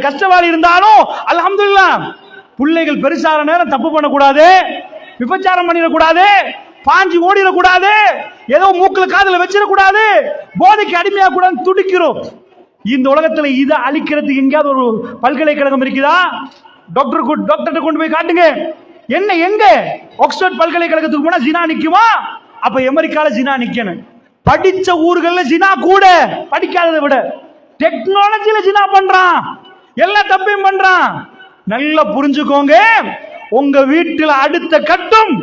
கஷ்டவாளி இருந்தாலும் அல்ஹம்துலில்லாஹ். பிள்ளைகள் பெருசான நேரம் தப்பு பண்ணக்கூடாது, விபச்சாரம் பண்ணிடக்கூடாது, பாஞ்சி ஓடிடக்கூடாது, ஏதோ மூக்குல காதுல வச்சிடக்கூடாது, போதைக்கு அடிமையாக கூடாது துடிக்கிறோம். இந்த உலகத்துல இதை அழிக்கிறதுக்கு எங்கேயாவது ஒரு பல்கலைக்கழகம் இருக்குதா? டாக்டர் கொண்டு போய் காட்டுங்க. என்ன எங்க ஆக்ஸ்போர்ட் பல்கலைக்கழகத்துக்கு போனா ஜினா நிக்குமா? அப்ப அமெரிக்கால ஜினா நிக்கணும். படிச்ச ஊர்கள்ல ஜினா கூட, படிக்காததை விட டெக்னாலஜில ஜினா பண்றான், எல்லா தப்பையும் பண்றான். நல்லா புரிஞ்சுக்கோங்க, உங்க வீட்டில் அடுத்த கட்டம்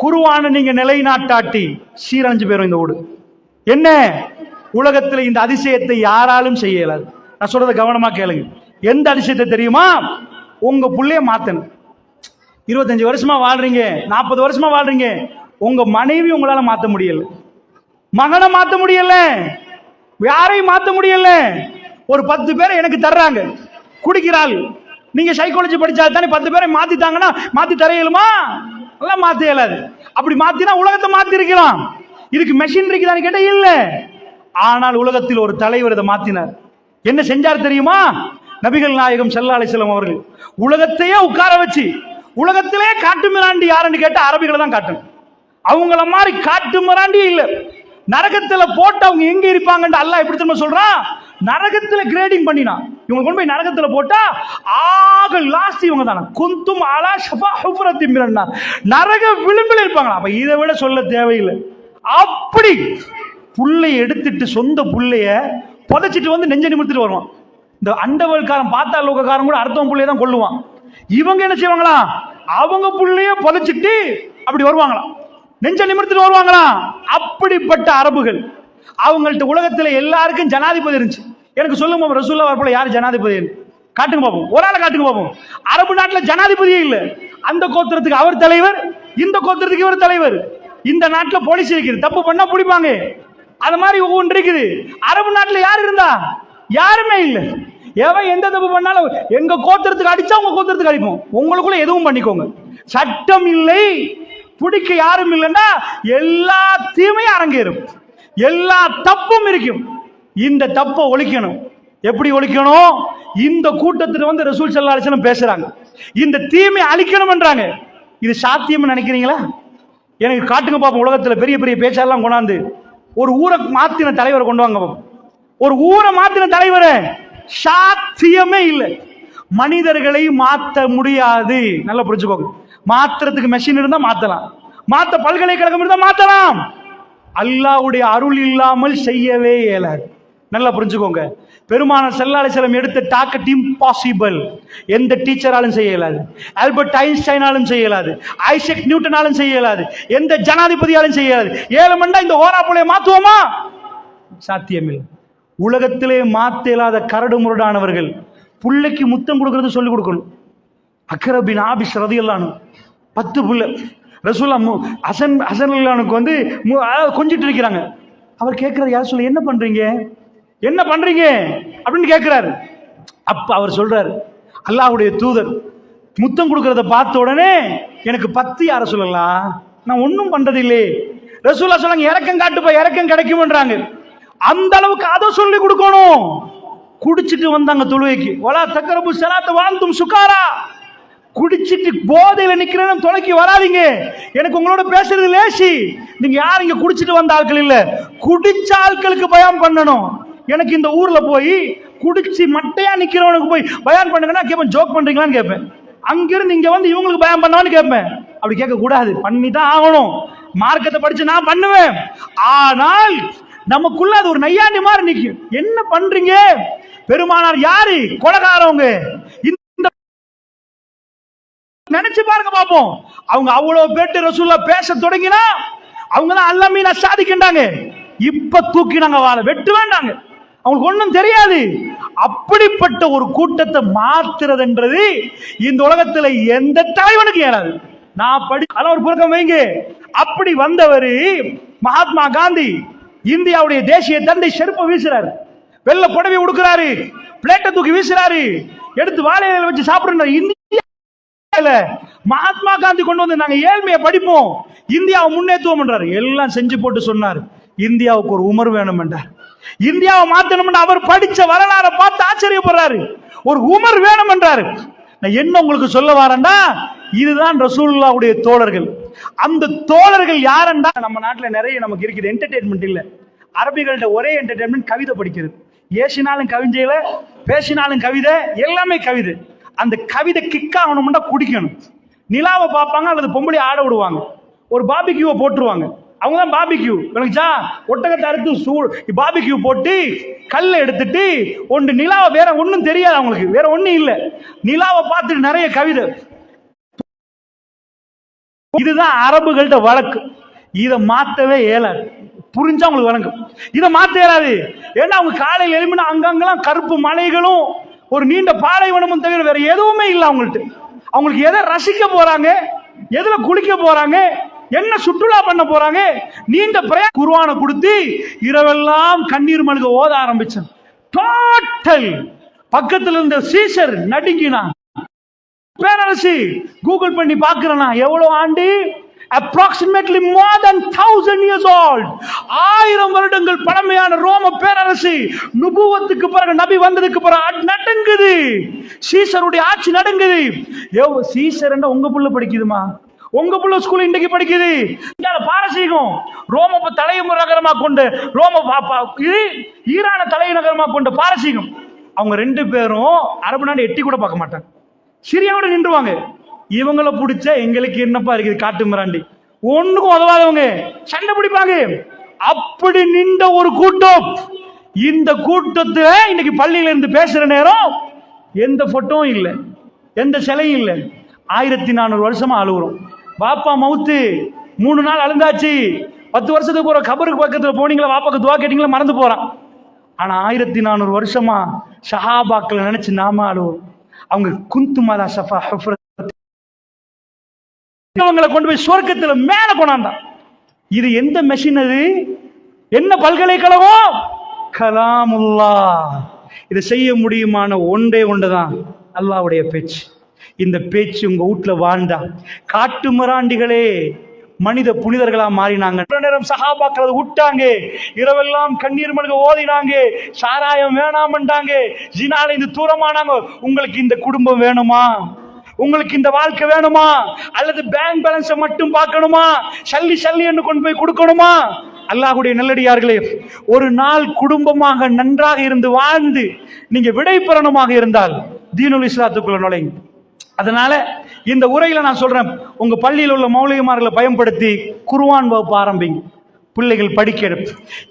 குர்ஆனை நீங்க நிலைநாட்டாட்டி சீரழிஞ்சு போயிரும் இந்த ஊடு. என்ன உலகத்தில் இந்த அதிசயத்தை யாராலும் செய்ய இயலாது. நான் சொல்றதை கவனமா கேளுங்க. எந்த அதிசயத்தை தெரியுமா? உங்க புள்ளைய மாத்தணும். 25 வருஷமா வாழ்றீங்க, 40 வருஷமா வாழ்றீங்க, உங்க மனைவி உங்களால மாத்த முடியல, மகனை மாத்த முடியல, யாரையும் மாத்த முடியல. ஒரு 10 பேரை எனக்கு தர்றாங்க, குடிக்கிறாள். நீங்க சைக்காலஜி படிச்சால் தானே 10 பேரை மாத்திட்டாங்கன்னா மாத்தி தரையலுமா? எல்லாம் மாத்த இயலாது. அப்படி மாத்தினா உலகத்தை மாத்தி இருக்கலாம். இதுக்கு மெஷின் இருக்குதான்னு கேட்டா இல்ல. ஆனால் உலகத்தில் ஒரு தலைவர் இதை மாத்தினார். என்ன செஞ்சார் தெரியுமா? நபிகள் நாயகம் ஸல்லல்லாஹு அலைஹி வஸல்லம் அவர்கள் உலகத்தையே உட்கார வச்சு, உலகத்திலே காட்டு மிராண்டி யாருன்னு கேட்டா அரபிகளை தான் காட்டணும். அவங்கள மாதிரி காட்டு மிராண்டி இல்ல. நரகத்துல போட்டு அவங்க எங்க இருப்பாங்கன்னு அல்லாஹ் எப்படி தெரியுமா சொல்றான்? நரகத்துல கிரேடிங் பண்ணினா இவங்க கொண்டு போய் நரகத்துல போட்டா ஆக லாஸ்ட் இவங்க தான குந்தும் அலா ஷஃபா ஹுஃபரத்தின் மினன் நார், நரக விளிம்பில் இருப்பாங்களா. அப்ப இதை விட சொல்ல தேவையில்லை. அப்படி புள்ளைய எடுத்துட்டு சொந்த புள்ளைய புதைச்சிட்டு வந்து நெஞ்ச நிமிர்த்திட்டு வருவான். இந்த அண்டவல்காரன் பார்த்தா லோகக்காரன் கூட அடுத்தவன் புள்ளைய தான் கொல்லுவான். இவங்க என்ன செய்வாங்களா? அவங்க புள்ளைய புதைச்சிட்டு அப்படி வருவாங்களாம், நெஞ்ச நிமிர்த்திட்டு வருவாங்களாம். அப்படிப்பட்ட அரபுகள். அவங்கள்ட்ட உலகத்துல எல்லாருக்கும் ஜனாதிபதி இருந்துச்சு. எனக்கு சொல்லுங்க ரசூலுல்லாஹ் வரப்போல யார் ஜனாதிபதி காட்டுங்க பாப்போம், ஒரு ஆளை காட்டுங்க பாப்போம். அரபு நாட்டுல ஜனாதிபதியே இல்ல. அந்த கோத்திரத்துக்கு அவர் தலைவர், இந்த கோத்திரத்துக்கு இவர் தலைவர். இந்த நாட்டுல போலீஸ் இருக்குது, தப்பு பண்ணா பிடிப்பாங்க. அது மாதிரி ஒவ்வொன்று இருக்குது. அரபு நாட்டுல யார் இருந்தா? யாருமே இல்ல. எவன் எந்த தப்பு பண்ணாலும் எங்க கோத்திரத்துக்கு அடிச்சா உங்க கோத்திரத்துக்கு அடிப்போம், உங்களுக்குள்ள எதுவும் பண்ணிக்கோங்க. சட்டம் இல்லை, பிடிக்க யாரும் இல்லைன்னா எல்லா தீமையும் அரங்கேறும், எல்லா தப்பும் இருக்கும். இந்த தப்பை ஒழிக்கணும். எப்படி ஒழிக்கணும்? இந்த கூட்டத்தில் வந்து ரசூல் ஸல்லல்லாஹு அலைஹி வஸல்லம் பேசுறாங்க, இந்த தீமை அழிக்கணும்ன்றாங்க. இது சாத்தியம் நினைக்கிறீங்களா? எனக்கு காட்டுங்க பாப்போம். உலகத்துல பெரிய பெரிய பேச்செல்லாம் கொண்டாந்து ஒரு ஊரை மாத்தின தலைவரை கொண்டு வாங்க பாப்போம். ஒரு ஊரை மாத்தின தலைவரை சாத்தியமே இல்லை. மனிதர்களை மாற்ற முடியாது. நல்லா புரிஞ்சுக்கோங்க. மாத்துறதுக்கு மெஷின் இருந்தா மாத்தலாம், மாத்த பல்கலைக்கழகம் இருந்தா மாத்தலாம். அல்லாஹ்வுடைய அருள் இல்லாமல் செய்யவே இயலாது. நல்லா புரிஞ்சுக்கோங்க. பெருமானார் ஸல்லல்லாஹு அலைஹி வஸல்லம் எடுத்த டாக்கெட் இம்பாசிபிள். எந்த டீச்சராலும் செய்ய இயலாது, ஆல்பர்ட் ஐன்ஸ்டைனாலும் செய்ய இயலாது, ஐசக் நியூட்டனாலும் செய்ய இயலாது, எந்த ஜனாதிபதியாலும் செய்ய இயலாது. 7 மண்டா இந்த ஓரா புள்ளைய மாத்துவோமா? சாத்தியமில்லை. உலகத்திலே மாத்த இயலாத கரடு முரடானவர்கள் புள்ளைக்கு முத்தம் கொடுக்கறது சொல்லிக் கொடுக்கணும். அக்ரா பின் ஆபிஸ் ரலியல்லாஹு அன்ஹு 10 புள்ள ரசூலுல்லாஹ் ஹசனுக்கு வந்து கொஞ்சிட்டு இருக்கிறாங்க. அவர் கேட்கிறார், யார் சொல்ல என்ன பண்றீங்க, என்ன பண்றீங்க அப்படின்னு கேட்கிறாரு. அப்ப அவர் சொல்றாரு, அல்லாஹ்வுடைய தூதர் முத்தம் கொடுக்கறத பார்த்த உடனே எனக்கு 10 யார சொல்லலாம், நான் ஒன்னும் பண்றது இல்லையே. ரசூலுல்லாஹ் சொல்றாங்க, இறக்கம் காட்டுப்பா, இறக்கம் கிடைக்கும்ன்றாங்க. அந்த அளவுக்கு அதை சொல்லி கொடுக்கணும். குடிச்சிட்டு வந்தாங்க தொழுகைக்கு. வலா தக்ரபு ஸலாத்த வஅன்தும் சுகாரா. குடிச்சிட்டு போதையில நிக்கிறேன்னு தொலைக்கு வராதீங்க. எனக்கு உங்களோட பேசுறது லேசி. நீங்க யார் இங்க குடிச்சிட்டு வந்த ஆட்கள் இல்ல, குடிச்ச ஆட்களுக்கு பயான் பண்ணணும். எனக்கு இந்த ஊர்ல போய் குடிச்சு மட்டையா நிக்கிறவனுக்கு போய் பயான் பண்ணுங்கன்னா கேட்பேன், ஜோக் பண்றீங்களான்னு கேட்பேன். அங்கிருந்து இங்க வந்து இவங்களுக்கு பயான் பண்ணவான்னு கேட்பேன். அப்படி கேட்க கூடாது, பண்ணிதான் ஆகணும். மார்க்கத்தை படிச்சு நான் பண்ணுவேன். ஆனால் நமக்குள்ள அது ஒரு நையாண்டி மாதிரி நிக்கும். என்ன பண்றீங்க? பெருமானார் யாரு? கொலைகாரவங்க. நினைச்சு பாருங்க பாப்போம். அவங்க அவ்வளவு பேட்டு ரசூலுல்லாஹ் பேச தொடங்கினா அவங்க தான் அல்லமீன சாதிக்கின்றாங்க. இப்ப தூக்கினாங்க வாழ வெட்டு வேண்டாங்க, அவங்களுக்கு ஒண்ணும் தெரியாது. அப்படிப்பட்ட ஒரு கூட்டத்தை மாத்துறதுன்றது இந்த உலகத்துல எந்த தலைவனுக்கு ஏறாது. நான் ஒரு புறக்கம் வைங்க. அப்படி வந்தவர் மகாத்மா காந்தி இந்தியாவுடைய தேசிய தந்தை செருப்பை வீசுறாரு, வெள்ள புடவை உடுக்கிறாரு, பிளேட்டை தூக்கி வீசுறாரு, எடுத்து வாழையில வச்சு சாப்பிடுறாரு. மகாத்மா காந்தி கொண்டு வந்து நாங்க ஏழ்மையை படிப்போம், இந்தியாவை முன்னேற்றுவோம் என்றார். எல்லாம் செஞ்சு போட்டு சொன்னார், இந்தியாவுக்கு ஒரு உமர் வேணும் என்றார். இந்தியாவை மாத்தணும்னு அவர் படிச்ச வரலாறை பார்த்து ஆச்சரியப்படுறாரு. ஒரு உமர் வேணும் என்றாரு. நான் என்ன உங்களுக்கு சொல்ல வரேன்னா, இதுதான் ரசூலுல்லாஹ்வுடைய தோழர்கள். அந்த தோழர்கள் யாருன்னா, நம்ம நாட்டுல நிறைய நமக்கு இருக்குது என்டர்டெயின்மெண்ட் இல்ல. அரபிகள்ட்ட ஒரே என்டர்டெயின்மெண்ட் கவிதை படிக்கிறது. ஏசினாலும் கவிதையில, பேசினாலும் கவிதை, எல்லாமே கவிதை. அந்த கவிதை கிக் ஆகணும்னா குடிக்கணும். நிலாவை பார்ப்பாங்க அல்லது பொம்பளை ஆட விடுவாங்க. ஒரு பாபிக்யூவை போட்டுருவாங்க. அவங்க தான் பாபிக்யூ. விளங்குச்சா? ஒட்டகத்தை அறுத்து பாபிக்யூ போட்டு கல்லை எடுத்துட்டு ஒன்று நிலாவை, வேற ஒன்றும் தெரியாது அவங்களுக்கு, வேற ஒன்றும் இல்லை. நிலாவை பார்த்துட்டு நிறைய கவிதை. இதுதான் அரபுகள்ட்ட வழக்கு. இதை மாத்தவே இயலாது. புரிஞ்சா உங்களுக்கு வழங்கும். இதை மாத்த இயலாது. ஏன்னா அவங்க காலையில் எழுப்பினா அங்கங்கெல்லாம் கருப்பு மலைகளும் ஒரு நீண்ட பாலைவனமும் தவிர வேற எதுவுமே இல்லை அவங்கள்ட்ட. அவங்களுக்கு எதை ரசிக்க போறாங்க, எதுல குளிக்க போறாங்க, என்ன சுற்றுலா பண்ண போறாங்க, நீண்ட குர்ஆனை கொடுத்து இரவெல்லாம் கண்ணீர் மல்க ஓத ஆரம்பிச்சான். டோட்டல் பக்கத்துல இருந்த சீசர் நடுங்கினா. பேரரசு கூகுள் பண்ணி பார்க்கிறனா எவ்வளவு ஆண்டு? approximately more than 1000 years old. 1000 வருடங்கள் பழமையான ரோம பேரரசு நுபுவத்துக்கு பிறகு, நபி வந்ததுக்கு பிறகு நடங்குது. சீசருடைய ஆட்சி நடங்குது. சீசர் என்ன உங்க புள்ள படிக்குதுமா? உங்க புள்ள ஸ்கூல் இன்றைக்கு படிக்குது. பாரசீகம் ரோம தலைமுறை நகரமா கொண்டு, ஈரான தலைநகரமா கொண்ட பாரசீகம். அவங்க ரெண்டு பேரும் அரபு நாடு எட்டி கூட பார்க்க மாட்டாங்க. சிரியாவோட நின்றுவாங்க. இவங்களை பிடிச்ச எங்களுக்கு என்னப்பா இருக்குது, காட்டு மிராண்டி, ஒண்ணுக்கும் உதவாதவங்க, சண்டை பிடிப்பாங்க. அப்படி நின்ற ஒரு கூட்டம். இந்த கூட்டத்தை இன்னைக்கு பள்ளியில இருந்து பேசுற நேரம் எந்த போட்டோவும் இல்லை, எந்த சிலையும் இல்லை. 1400 வருஷமா அழுகுறோம். பாப்பா மவுத்து 3 நாள் அழுந்தாச்சு. 10 வருஷத்துக்கு போற கபருக்கு பக்கத்துல போனீங்களா, வாப்பாக்கு துவா கேட்டீங்களா, மறந்து போறான். ஆனா 1400 வருஷமா சஹாபாக்களை நினைச்சு நாம அழுவோம். அவங்க குந்து மலா சஃபா கொண்டு போய் சொர்க்கத்துல மேல கொண்டாந்தான். இது எந்த மெஷின்? அது என்ன பல்கலைக்கழகம்? கலாமுல்லாஹ். இதை செய்ய முடியுமான ஒன்றே ஒன்றுதான், அல்லாஹ்வுடைய பேச்சு. இந்த பேச்சு உங்க வீட்டுல வாழ்ந்தா காட்டு மிராண்டிகளே மனித புனிதர்களா மாறினாங்க. நேரம் சஹாபாக்கள் அதை விட்டாங்க. இரவெல்லாம் கண்ணீர் மல்க ஓதினாங்க. சாராயம் வேணாமண்டாங்க. ஜினால இந்த தூரமானாங்க. உங்களுக்கு இந்த குடும்பம் வேணுமா? உங்களுக்கு இந்த வாழ்க்கை வேணுமா? அல்லது பேங்க் பேலன்ஸை மட்டும் பார்க்கணுமா? சல்லி சல்லி என்று கொண்டு போய் கொடுக்கணுமா? அல்லாஹ்வுடைய நல்லடியார்களே, ஒரு நாள் குடும்பமாக நன்றாக இருந்து வாழ்ந்து நீங்க விடை பெறணுமாக இருந்தால் தீனுல் இஸ்லாத்துக்குள்ள நுழைங்க. அதனால இந்த உரையில நான் சொல்றேன், உங்க பள்ளியில் உள்ள மௌலிகமார்களை பயன்படுத்தி குர்ஆன் வகுப்பு ஆரம்பிங்க. பிள்ளைகள் படிக்க.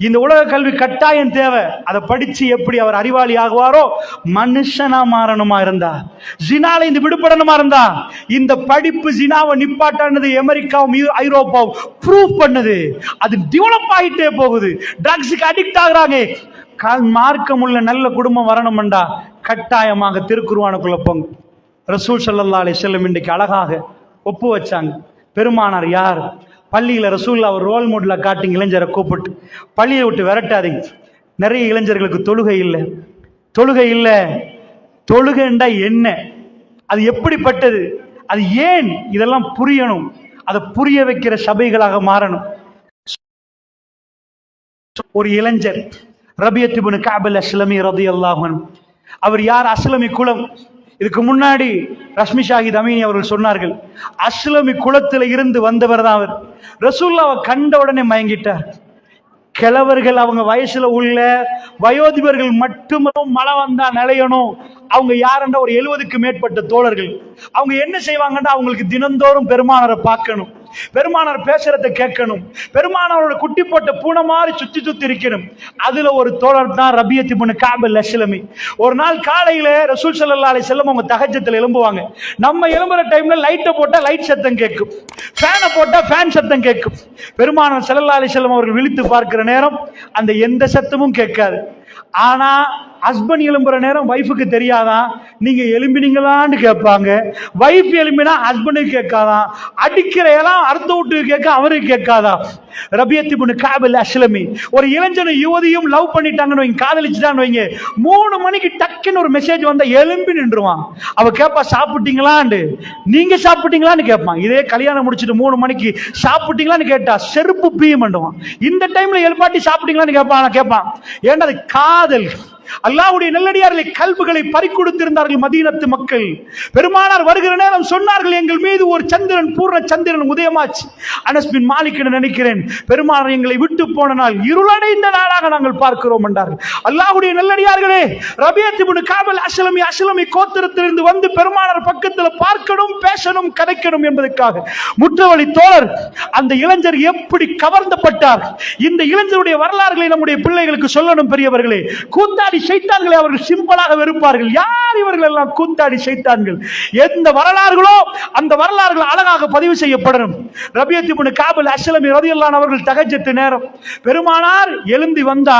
இந்த உலக கல்வி கட்டாயம் தேவை. அதை படிச்சு எப்படி அவர் அறிவாளி ஆகுவாரோ, மனுஷனா மாறணுமா இருந்தா, ஜினால இந்த விடுபடணுமா இருந்தா, இந்த படிப்பு ஜினாவை நிப்பாட்டானது அமெரிக்காவும் ஐரோப்பாவும் ப்ரூவ் பண்ணுது. அது டெவலப் ஆகிட்டே போகுது. ட்ரக்ஸுக்கு அடிக்ட் ஆகுறாங்க. மார்க்கம் உள்ள நல்ல குடும்பம் வரணும்டா கட்டாயமாக திருக்குர்ஆனுக்குள்ள போங்க. ரசூல் ஸல்லல்லாஹு அலைஹி வஸல்லம் இன்றைக்கு அழகாக ஒப்பு வச்சாங்க. பெருமானார் யார்? பள்ளியில ரசூல் அவர் ரோல் மாடலா காட்டிங்க. இளைஞரை கூப்பிட்டு பள்ளியை விட்டு விரட்டாதீங்க. நிறைய இளைஞர்களுக்கு தொழுகை இல்லை. தொழுகை இல்லை. தொழுகைண்டா என்ன, அது எப்படிப்பட்டது, அது ஏன், இதெல்லாம் புரியணும். அதை புரிய வைக்கிற சபைகளாக மாறணும். ஒரு இளைஞர் ரபியத் இப்னு கஅப் அல்-அஸ்லமி ரலியல்லாஹு அன்ஹு. அவர் யார்? அஸ்லமி குலம். இதுக்கு முன்னாடி ரஷ்மி ஷாஹித் அமீனி அவர்கள் சொன்னார்கள், அஸ்லமி குலத்தில் இருந்து வந்தவர் தான் அவர். ரசூலுல்லாஹ்வை கண்ட உடனே மயங்கிட்டார். கிழவர்கள், அவங்க வயசுல உள்ள வயோதிபர்கள் மட்டும் மழை வந்தா நிலையணும். அவங்க யாருன்னா ஒரு 70க்கு மேற்பட்ட தோழர்கள். அவங்க என்ன செய்வாங்கன்னா, அவங்களுக்கு தினந்தோறும் பெருமானாரை பார்க்கணும், பெருமானார் பேசுறத கேட்கணும், பெருமானாரோட குட்டி போட்ட பூனை மாதிரி சுத்தி சுத்தி இருக்கணும். அதுல ஒரு தோழர் தான் ரபியத் இப்னு கஅப் அல்-அஸ்லமி. ஒரு நாள் காலையில ரசூல் ஸல்லல்லாஹு அலைஹி வஸல்லம் அவங்க தஹஜ்ஜுத்ல எழும்புவாங்க. நம்ம எழும்புற டைம்ல லைட்டை போட்டா லைட் சத்தம் கேட்கும், ஃபேனை போட்டா ஃபேன் சத்தம் கேட்கும். பெருமானார் ஸல்லல்லாஹு அலைஹி வஸல்லம் அவர்கள் விழித்து பார்க்கிற நேரம் அந்த எந்த சத்தமும் கேட்காது. ஆனா ஹஸ்பண்ட் எழும்புற நேரம் வைஃபுக்கு தெரியாதான், நீங்க எழும்பினீங்களான்னு கேட்பாங்க. வைஃப் எழும்பினா ஹஸ்பண்டுக்கு கேட்காதான், அடிக்கிற எல்லாம் அறுத்து விட்டு கேட்க அவருக்கு கேட்காதா. ரபியத் இப்னு கஅப் அல்-அஸ்லமி ஒரு இளைஞனும் யுவதியும் லவ் பண்ணிட்டாங்கன்னு வைங்க, காதலிச்சுட்டான்னு வைங்க, 3 மணிக்கு டக்குன்னு ஒரு மெசேஜ் வந்தா எழும்பி நின்றுவான். அவ கேட்பா சாப்பிட்டீங்களான்னு, நீங்க சாப்பிட்டீங்களான்னு கேட்பான். இதே கல்யாணம் முடிச்சுட்டு 3 மணிக்கு சாப்பிட்டீங்களான்னு கேட்டா செருப்பு பீயும் பண்ணுவான். இந்த டைம்ல எழுப்பாட்டி சாப்பிட்டீங்களான்னு கேட்பான். ஏன்னா அது காதல். அல்லாஹ்வுடைய நல்லடியார்களை கல்புகளை பறிகொடுத்திருந்தார்கள் மதீனத்து மக்கள். பெருமானார் வருகிற நேரம் சொன்னார்கள், எங்கள் மீது ஒரு சந்திரன், பூர்ண சந்திரன் உதயமாச்சு. அனஸ் பின் மாலிக் நினைக்கிறேன், பெருமானார் எங்களை விட்டு போன நாள் இருளடைந்த நாளாக நாங்கள் பார்க்கிறோம் என்றார்கள். அல்லாஹ்வுடைய நல்லடியார்களே, ரபியத் இப்னு கஅப் அல்-அஸ்லமி கோத்திரத்திலிருந்து வந்து பெருமானார் பக்கத்தில் பார்க்கணும், பேசணும், கதைக்கணும் என்பதற்காக முற்றவழி தோழர் அந்த இளைஞர் எப்படி கவர்ந்தப்பட்டார். இந்த இளைஞருடைய வரலாறுகளை நம்முடைய பிள்ளைகளுக்கு சொல்லணும். பெரியவர்களே, கூத்தாடி சைத்தான்களை அவர்கள் சிம்பிளாக வெறுப்பார்கள். யார் இவர்கள் எல்லாம் கூத்தாடி சைத்தான்கள்? எந்த வரலாறுகளோ அந்த வரலாறுகள் அழகாக பதிவு செய்யப்படணும். ரபியத் இப்னு கஅப் அல்-அஸ்லமி ரலியல்லாஹு அன்ஹு அவர்கள் தஹஜ்ஜத் நேரம் பெருமானார் எழும்பி வந்தா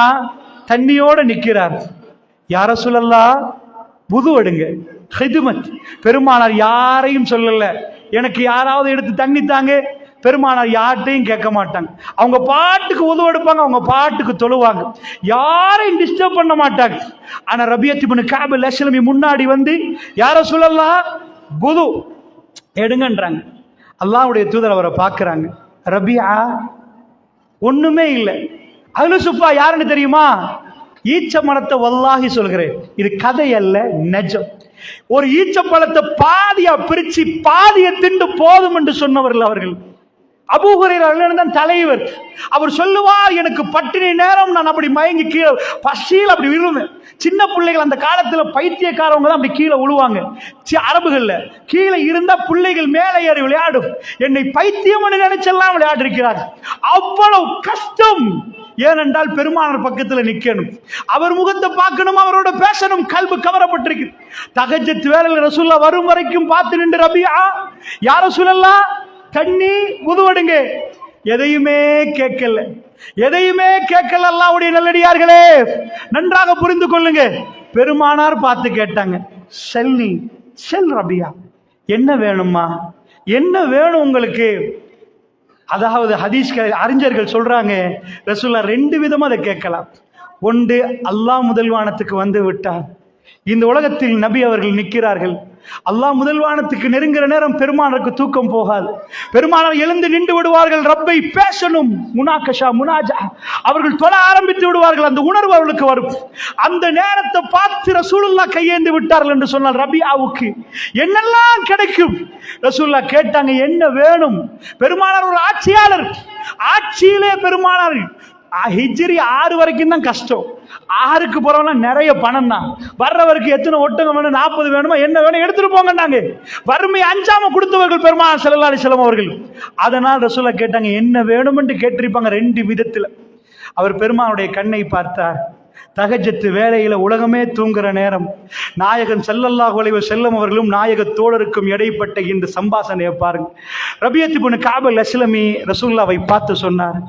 தண்ணியோட நிக்கிறார். யா ரசூலல்லாஹ் wudu எடுங்க, ஹிதுமத். பெருமானார் யாரையும் சொல்லல, எனக்கு யாராவது எடுத்து தண்ணி தாங்க. பெருமானார் யார்ட்டையும் கேட்க மாட்டாங்க. அவங்க பாட்டுக்கு உதவு எடுப்பாங்க, அவங்க பாட்டுக்கு தொழுவாங்க, யாரையும் டிஸ்டர்ப் பண்ண மாட்டாங்க. ஆனா ரபியத் இப்னு கஅப் அல்-அஸ்லமி முன்னாடி வந்து யா ரசூலல்லாஹ் wudu எடுங்கன்றாங்க. அல்லாஹ்வுடைய தூதர் அவரை பார்க்கறாங்க. ரபியா ஒண்ணுமே இல்லை. அஹ்லு சுஃபா யாருன்னு தெரியுமா? ஈச்ச மரத்தை வல்லாஹி சொல்கிறேன், இது கதை அல்ல, நிஜம். ஒரு ஈச்ச பழத்தை பாதியா பிரிச்சு பாதியை திண்டு போதும் என்று சொன்னவர்கள் அவர்கள். அபூ ஹுரைரா தான் தலைவர். அவர் சொல்லுவார், எனக்கு பட்டினி நேரம் நான் அப்படி மயங்கி கீழே பசியில் அப்படி விழுவேன். சின்ன பிள்ளைகள் அந்த காலத்துல பைத்தியக்காரவங்க தான் அப்படி கீழே விழுவாங்க. அரபுகள்ல கீழே இருந்தா பிள்ளைகள் மேலே ஏறி விளையாடும். என்னை பைத்தியம் நினைச்செல்லாம் விளையாடி இருக்கிறார். அவ்வளவு கஷ்டம். ஏனென்றால் பெருமானார் பக்கத்துல நிக்கணும், அவர் முகத்தை பார்க்கணும், அவரோட பேசணும். கல்பு கவரப்பட்டிருக்கு. தஹஜ்ஜத் வேளையில் ரசூலுல்லாஹ் வரும் வரைக்கும் பார்த்து நின்று ரபியா யா ரசூலல்லாஹ் தண்ணி wudu எடுங்க, எதையுமே கேட்கல, எதையுமே கேட்கல. அல்லாஹ்வுடைய நல்லடியார்களே, நன்றாக புரிந்து கொள்ளுங்க. பெருமானார் பார்த்து கேட்டாங்க, செல்லி செல் ரபியா, என்ன வேணுமா, என்ன வேணும் உங்களுக்கு? அதாவது ஹதீஸ் அறிஞர்கள் சொல்றாங்க, ரசூலுல்லாஹ் 2 விதமா அதை கேட்கலாம். ஒன்று, அல்லாஹ் முதல்வானத்துக்கு வந்து விட்டார், இந்த உலகத்தில் நபி அவர்கள் நிற்கிறார்கள். அல்லாஹ் முதல்வானத்துக்கு நெருங்குற நேரம் பெருமானாருக்கு தூக்கம் போகாது. பெருமானார் எழுந்து நின்று விடுவார்கள், ரப்பை பேசணும், முனாகஷா முனாஜா, அவர்கள் தொழ ஆரம்பித்து விடுவார்கள். அந்த உணர்வு அவர்களுக்கு வரும். அந்த நேரத்தை பார்த்து ரசூலுல்லாஹ் கையேந்து விட்டார்கள் என்று சொன்னால் ரபியாவுக்கு என்னெல்லாம் கிடைக்கும்? ரசூலுல்லாஹ் கேட்டாங்க, என்ன வேணும்? பெருமானார் ஒரு ஆட்சியாளர், ஆட்சியிலே பெருமானார் ஹிஜ்ரி 6 வரைக்கும் தான் கஷ்டம். 6க்கு போறவங்க நிறைய பணம் தான். வர்றவருக்கு எத்தனை ஒட்டகம் வேணும், 40 வேணுமா, என்ன வேணும் எடுத்துட்டு போங்கன்னாங்க. வறுமை அஞ்சாம கொடுத்தவர்கள் பெருமானார் ஸல்லல்லாஹு அலைஹி வஸல்லம் அவர்கள். அதனால் ரசூலுல்லாஹ் கேட்டாங்க, என்ன வேணும் என்று கேட்டிருப்பாங்க 2 விதத்துல. அவர் பெருமானுடைய கண்ணை பார்த்தார். தஹஜ்ஜத் வேளையில உலகமே தூங்குற நேரம், நாயகன் ஸல்லல்லாஹு அலைஹி வஸல்லம் அவர்களும் நாயக தோழருக்கும் இடைப்பட்ட இந்த சம்பாஷணையை பாருங்க. ரபியத் இப்னு கஅப் அல்-அஸ்லமி ரசூலுல்லாஹ்வை பார்த்து சொன்னார்,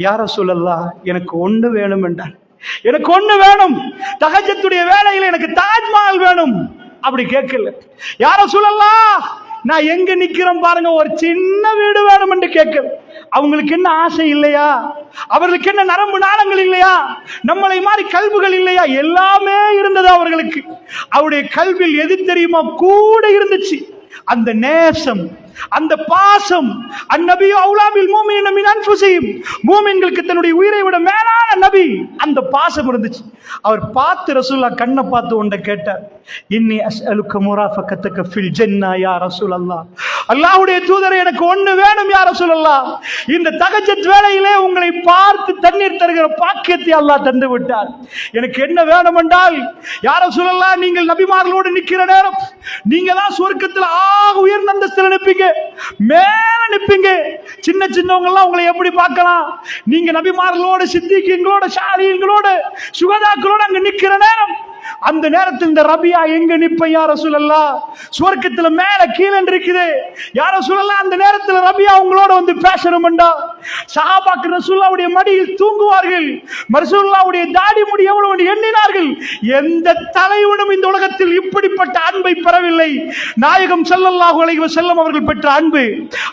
யா ரசூலல்லாஹ் எனக்கு ஒன்று வேணும் என்றார். எனக்கு ஒன்று வேணும், தஹஜ்ஜத்துடைய வேளையில எனக்கு தாஜ்மஹல் வேணும். அப்படி கேட்கல. யா ரசூலல்லாஹ் நான் எங்க நிக்கிறேன் பாருங்க, ஒரு சின்ன வீடு வேணும் என்று கேட்கல. அவங்களுக்கு என்ன ஆசை இல்லையா? அவர்களுக்கு என்ன நரம்பு நாளங்கள் இல்லையா? நம்மளை மாதிரி கல்புகள் இல்லையா? எல்லாமே இருந்தது அவர்களுக்கு. அவருடைய கல்வியில் எது தெரியுமா கூட இருந்துச்சு? அந்த நேசம், அந்த பாசம். அந்நபியு அவுலா பில் முஃமினீன மின் அன்ஃபுஸிஹிம், மூமின்களுக்கு தன்னுடைய உயிரை விட மேலான நபி. அந்த பாசம் இருந்துச்சு. அவர் பார்த்து ரசூலுல்லாஹ் கண்ணை பார்த்து ஒன்றை கேட்டார், இன்னி அஸ்அலுக முராஃபகதக ஃபில் ஜன்னah யா ரசூலல்லாஹ். அல்லாஹ்வுடைய தூதரே எனக்கு ஒன்று வேணும் யா ரசூலல்லாஹ். இந்த தஹஜ்ஜத் வேளையிலே உங்களை பார்த்து தண்ணீர் தருகிற பாக்கியத்தை அல்லாஹ் தந்து விட்டார். எனக்கு என்ன வேணும் என்றால், யா ரசூலல்லாஹ் நீங்கள் நபிமார்களோடு நிற்கிற நேரம் நீங்க தான் சொர்க்கத்தில் ஆக உயர்ந்த அந்தஸ்தில் நிற்பீங்க, மேல நிற்பீங்க. சின்ன சின்னவங்க எல்லாம் உங்களை எப்படி பார்க்கலாம்? நீங்க நபிமார்களோட, சித்திகீன்களோட, ஷாலிஹீன்களோட, சுகதாக்களோட அங்க நிக்கிற நேரம் அந்த நேரத்தில் இந்த ரபியா எங்க நிப்ப யா ரசூலல்லாஹ்? சுவர்க்கத்துல மேல கீழே இருக்குது யா ரசூலல்லாஹ். அந்த நேரத்தில் ரபியா உங்களோட வந்து பேசணும்டா. சஹாபாக்கள் ரசூலுல்லாஹ்வுடைய மடியில் தூங்குவார்கள். ரசூலுல்லாஹ்வுடைய தாடி முடி எவ்வளவு எண்ணினார்கள். எந்த தலைவனும் இந்த உலகத்தில் இப்படிப்பட்ட அன்பை பெறவில்லை. நாயகம் ஸல்லல்லாஹு அலைஹி வஸல்லம் அவர்கள் பெற்ற அன்பு.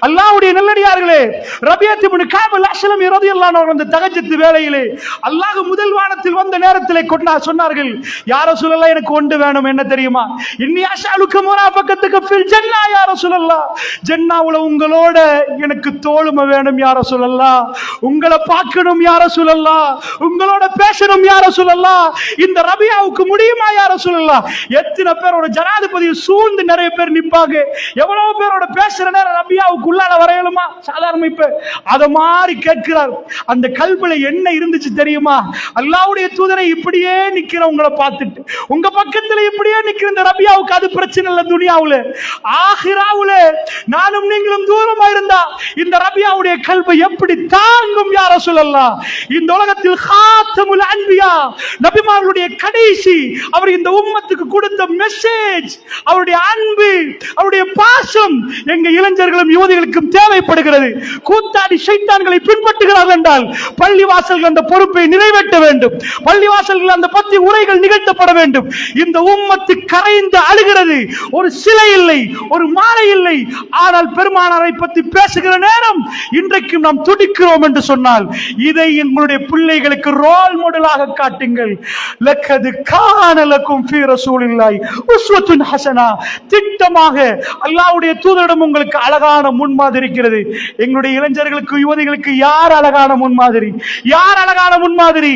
அல்லாஹ்வுடைய நல்லடியார்களே, ரபியா இப்னு கஅப் அல்-அஸ்லமி ரலியல்லாஹு அன்ஹு அந்த தஹஜ்ஜத் வேளையிலே அல்லாஹ் முதல் வானத்தில் வந்த நேரத்திலே சொன்னார்கள், யா ரசூலல்லாஹ் எனக்கு ஒன்று வேணும். என்ன தெரியுமா? இன்னி அஸ்அலுக முராஃபகத்துக ஃபில் ஜன்னah யா ரசூலல்லாஹ். ஜன்னாவுல உங்களோட எனக்கு தோளுமை வேணும் யா ரசூலல்லாஹ். உங்களை பார்க்கணும் யா ரசூலல்லாஹ். உங்களோட பேசணும் யா ரசூலல்லாஹ். இந்த ரபியாவுக்கு முடியுமா யா ரசூலல்லாஹ்? எத்தனை பேரோட ஜனாதிபதி சூழ்ந்து நிறைய பேர் நிப்பாங்க. எவ்வளவு பேரோட பேசுற நேரம் ரபியாவுக்கு உள்ளால வரையலுமா? சாதாரண இப்ப அத மாதிரி கேட்கிறார். அந்த கல்புல என்ன இருந்துச்சு தெரியுமா? அல்லாஹ்வுடைய தூதரை இப்படியே நிக்கிறவங்களை பார்த்துட்டு உங்க பக்கத்துல இப்படியே நிக்கிற இந்த ரபியாவுக்கு அது பிரச்சனை இல்ல. துனியாவுல ஆகிராவுல நானும் நீங்களும் தூரமா இருந்தா இந்த ரபியாவுடைய கல்பை எப்படி தாங்கும் யா ரசூலல்லாஹ்? இந்த உலகத்தில் காத்தமுல் அன்பியா, நபிமார்களுடைய கடைசி, அவர் இந்த உம்மத்துக்கு கொடுத்த மெசேஜ், அவருடைய அன்பு, அவருடைய பாசம் எங்க இளைஞர்களும் யுவதிகளுக்கும் தேவைப்படுகிறது. கூத்தாடி சைத்தான்களை பின்பற்றுகிறார்கள் என்றால் பள்ளிவாசல்கள் அந்த பொறுப்பை நிறைவேற்ற வேண்டும். பள்ளிவாசல்கள் அந்த பத்தி உரைகள் நிகழ்த்தப்பட வேண்டும். இந்த உம்மத்து கரைந்து அழுகிறது. ஒரு சிலை இல்லை, ஒரு மாலை இல்லை. ஆனால் பெருமானாரை பற்றி பேசுகிற நேரம் இன்றைக்கும் நாம் துடிக்கிறோம் என்று சொன்னால் இதை எங்களுடைய பிள்ளைகளுக்கு ரோல் மாடலாக காட்டுங்கள். லக்கது கான லக்கும் ஃபீ ரசூலில்லாஹி உஸ்வத்துன் ஹஸனா. திட்டமாக அல்லாஹ்வுடைய தூதரிடம் உங்களுக்கு அழகான முன்மாதிரி இருக்கிறது. எங்களுடைய இளைஞர்களுக்கு யுவதிகளுக்கு யார் அழகான முன்மாதிரி? யார் அழகான முன்மாதிரி?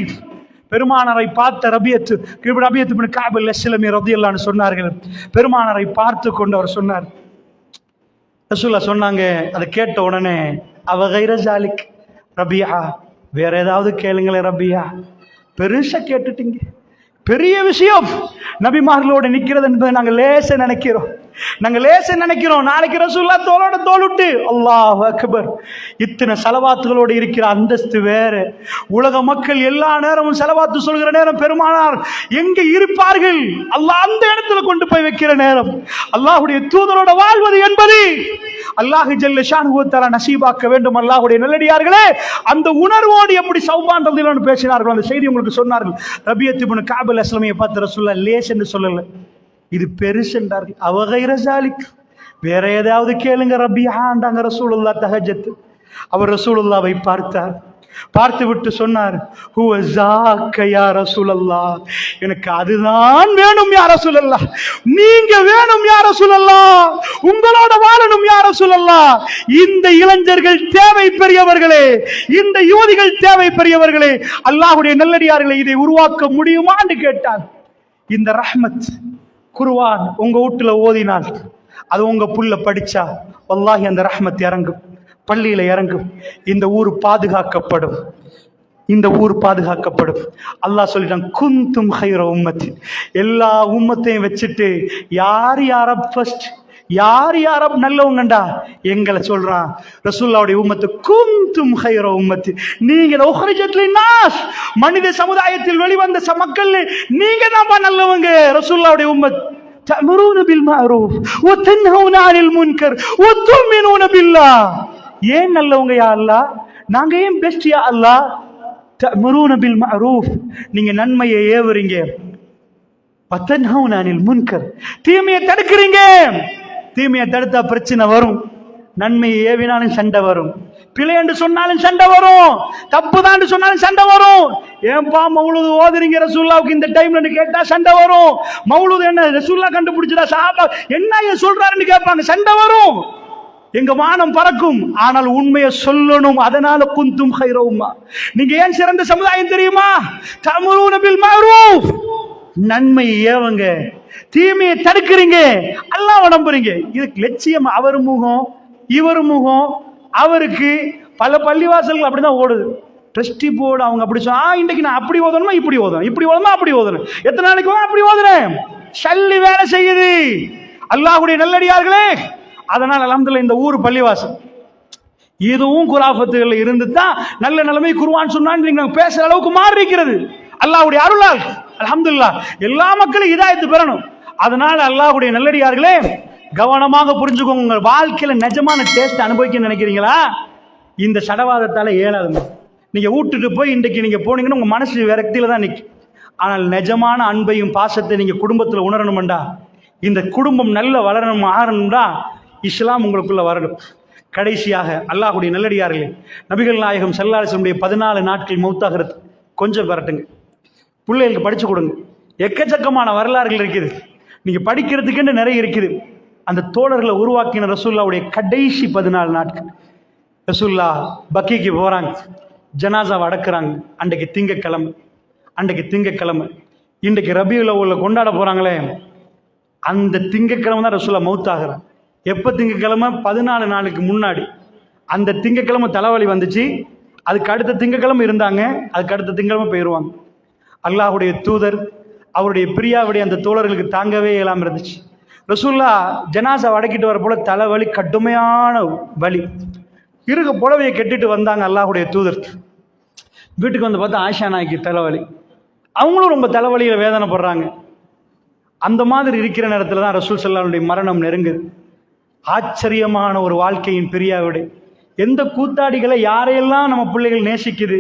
பெருமானாரை பார்த்த ரபியத் இப்னு கஅப் அல்-அஸ்லமி ரலியல்லாஹு அன்ஹு சொன்னார்கள். பெருமானாரை பார்த்து கொண்டு அவர் சொன்னார், ரசூலுல்லாஹ் சொன்னாங்க, அதை கேட்ட உடனே, அவ கைர ஜாலிக் ரபியா, வேற ஏதாவது கேளுங்களேன் ரபியா. பெருசா கேட்டுட்டீங்க, பெரிய விஷயம். நபிமார்களோட நிக்கிறது என்பதை நாங்கள் லேச நினைக்கிறோம். நாளைக்கு ரசூலுல்லாஹ் தோளோட தோளுட்டு அல்லாஹ் அக்பர். இத்தனை ஸலவாத்துகளோடு இருக்கிற அந்தஸ்து வேற. உலக மக்கள் எல்லா நேரமும் ஸலவாத்து சொல்கிற நேரம் பெருமானார் எங்க இருப்பார்கள்? அல்லாஹ் அந்த இடத்துல கொண்டு போய் வைக்கிற நேரம். அல்லாஹ்வுடைய தூதரோட வாழ்வது என்பது அல்லாஹ் ஜல்ல ஷானுஹு வ தஆலா நசீபாக்க வேண்டும். அல்லாஹ்வுடைய நல்லடியார்களே, அந்த உணர்வோடு எப்படி சௌபான் ரலியல்லாஹு அன்ஹு பேசினார்கள் அந்த செய்தி உங்களுக்கு சொன்னார்கள். ரபியா இப்னு கஅப் அல்-அஸ்லமியை பார்த்து ரசூலுல்லாஹ் லேஸ் என்று சொல்லல, இது பெருசு என்றார்கள். அவ கைர ஜாலிக், வேற ஏதாவது கேளுங்க ரபியாண்டாங்க ரசூலுல்லாஹ் தஹஜ்ஜத். அவர் ரசூலுல்லாஹ்வை பார்த்தார். பார்த்து விட்டு சொன்னார், ஹுவ ஸாக்க யா ரசூலல்லாஹ். எனக்கு அதுதான் வேணும் யா ரசூலல்லாஹ். நீங்க வேணும் யா ரசூலல்லாஹ். உங்களோட வாழணும் யா ரசூலல்லாஹ். இந்த இளைஞர்கள் தேவை பெரியவர்களே, இந்த யுவதிகள் தேவை பெரியவர்களே, அல்லாஹ்வுடைய நல்லடியார்களை இதை உருவாக்க முடியுமா என்று கேட்டார். இந்த ரஹ்மத் குர்ஆன் உங்க வீட்டுல ஓதினால், அது உங்க புள்ள படிச்சா வல்லாஹி அந்த ரஹ்மத் இறங்கும், பள்ளியில இறங்கும். இந்த ஊர் பாதுகாக்கப்படும், இந்த ஊர் பாதுகாக்கப்படும். அல்லாஹ் சொல்லிட்டான், குந்தும் கைர உம்மத்தி. எல்லா உம்மத்தையும் வச்சுட்டு யார் யாரப் ஃபர்ஸ்ட், யார் யாரப் நல்லவங்கண்டா எங்களை சொல்றான் ரசூலுல்லாஹ்வுடைய உம்மத்து. குந்தும் கைர உம்மத்தி, நீங்க உஹ்ரிஜத் லின்னாஸ், மனித சமுதாயத்தில் வெளிவந்த மக்கள் நீங்க தான் நல்லவங்க. ரசூலுல்லாஹ்வுடைய உம்மத். தஅமுரூன பில் மஅரூஃப் வ தன்ஹவுன அனில் முன்கர் வ துமினூன பில்லாஹ். ஏன் நல்லவங்க யா அல்லாஹ்? நாங்க ஏன் பெஸ்ட் யா அல்லாஹ்? தஅமுரூன பில் மஅரூஃப், நீங்க நன்மையை ஏவுறீங்க. வ தன்ஹவுன அனில் முன்கர், தீமையை தடுக்கிறீங்க. தீமையை தடுத்தா பிரச்சனை வரும். நன்மையை ஏவினாலும் சண்டை வரும். பிழை என்று சொன்னாலும் சண்டை வரும். தப்பு தான் சொன்னாலும் சண்டை வரும். ஏன்பா மௌலூது ஓதுறீங்க ரசூலுல்லாஹ்வுக்கு இந்த டைம்ல கேட்டா சண்டை வரும். மௌலூது என்ன ரசூலுல்லாஹ் கண்டுபிடிச்சதா? சஹாபா என்ன சொல்றாருன்னு கேட்பாங்க, சண்டை வரும். எங்க வானம் பறக்கும். ஆனால் உண்மையை சொல்லணும். அதனால குந்தும் கைர உம்மா. நீங்க ஏன் சிறந்த சமுதாயம் தெரியுமா? தஅமுரூன பில் மஅரூஃப், நன்மை ஏவங்க, தீமையை தடுக்கிறீங்க, அல்லாஹ்வை நம்புறீங்க. இதுக்கு லட்சியம் அவர் முகம், இவர் முகம். அவருக்கு பல பள்ளிவாசல்கள் அப்படிதான் ஓடுது. ட்ரஸ்டி போர்டு அவங்க அப்படி சொன்னா, இன்றைக்கு நான் அப்படி ஓதணுமா இப்படி ஓதணும், இப்படி ஓதணுமா அப்படி ஓதணும், எத்தனை நாளைக்கு அப்படி ஓதுறேன், சல்லி வேலை செய்யுது. அல்லாஹ்வுடைய நல்லடியார்களே, அதனால் அல்ஹம்துலில்லாஹ் இந்த ஊர் பள்ளிவாசல் இதுவும் குராஃபத்துகள் இருந்து தான் நல்ல நிலைமை குர்ஆன் சொன்னான்னு நீங்க பேசுற அளவுக்கு மாறி இருக்கிறது. அல்லாஹ்வுடைய அருளால் அல்ஹம்துலில்லாஹ். எல்லா மக்களும் ஹிதாயத்து பெறணும். அதனால அல்லாஹ்வுடைய நல்லடியார்களே, கவனமாக புரிஞ்சுக்கோங்க. உங்க வாழ்க்கையில நிஜமான டேஸ்ட் அனுபவிக்க நினைக்கிறீங்களா? இந்த சடவாதத்தால ஏழாதுங்க. நீங்க விட்டுட்டு போய் இன்றைக்கு நீங்க போனீங்கன்னா உங்க மனசு விரக்தியில தான் நிற்கும். ஆனால் நிஜமான அன்பையும் பாசத்தை நீங்க குடும்பத்தில் உணரணும்டா, இந்த குடும்பம் நல்ல வளரணும் ஆகணும்டா, இஸ்லாம் உங்களுக்குள்ள வரணும். கடைசியாக அல்லாஹ்வுடைய நல்லடியார்களே, நபிகள் நாயகம் ஸல்லல்லாஹு அலைஹி வஸல்லம் 14 நாட்கள் மௌத்தாகிறது கொஞ்சம் பெறட்டுங்க. பிள்ளைகளுக்கு படிச்சு கொடுங்க. எக்கச்சக்கமான வரலாறுகள் இருக்குது, நீங்க படிக்கிறதுக்குன்னு நிறைய இருக்குது. அந்த தோழர்களை உருவாக்கின ரசூலுல்லாஹ்வுடைய கடைசி 14 நாட்கள். ரசூலுல்லாஹ் பக்கீக்கு போறாங்க, ஜனாசாவை அடக்குறாங்க. அன்றைக்கு திங்கக்கிழமை. இன்றைக்கு ரபியுல் அவ்வல்ல கொண்டாட போறாங்களே, அந்த திங்கக்கிழமை தான் ரசூலுல்லாஹ் மௌத்தாகிறாங்க. எப்போ திங்கக்கிழமை? 14 நாளுக்கு முன்னாடி. அந்த திங்கக்கிழமை தலைவலி வந்துச்சு, அதுக்கு அடுத்த திங்கக்கிழமை இருந்தாங்க, அதுக்கு அடுத்த திங்கக்கிழமை போயிடுவாங்க. அல்லாஹ்வுடைய தூதர் அவருடைய பிரியாவுடைய அந்த தோழர்களுக்கு தாங்கவே இயலாமல் இருந்துச்சு. ரசூலுல்லாஹ் ஜனாசா அடக்கிட்டு வர போல தலைவலி, கடுமையான வலி, இருக புடவையை கெட்டிட்டு வந்தாங்க. அல்லாஹ்வுடைய தூதர் வீட்டுக்கு வந்து பார்த்தா ஆயிஷா நாய்க்கு தலைவலி, அவங்களும் ரொம்ப தலைவலியில் வேதனைப்படுறாங்க. அந்த மாதிரி இருக்கிற நேரத்தில் தான் ரசூல் ஸல்லல்லாஹு அலைஹி வஸல்லம் மரணம் நெருங்குது. ஆச்சரியமான ஒரு வாழ்க்கையின் பிரியாவுடைய எந்த கூத்தாடிகளை யாரையெல்லாம் நம்ம பிள்ளைகள் நேசிக்குது,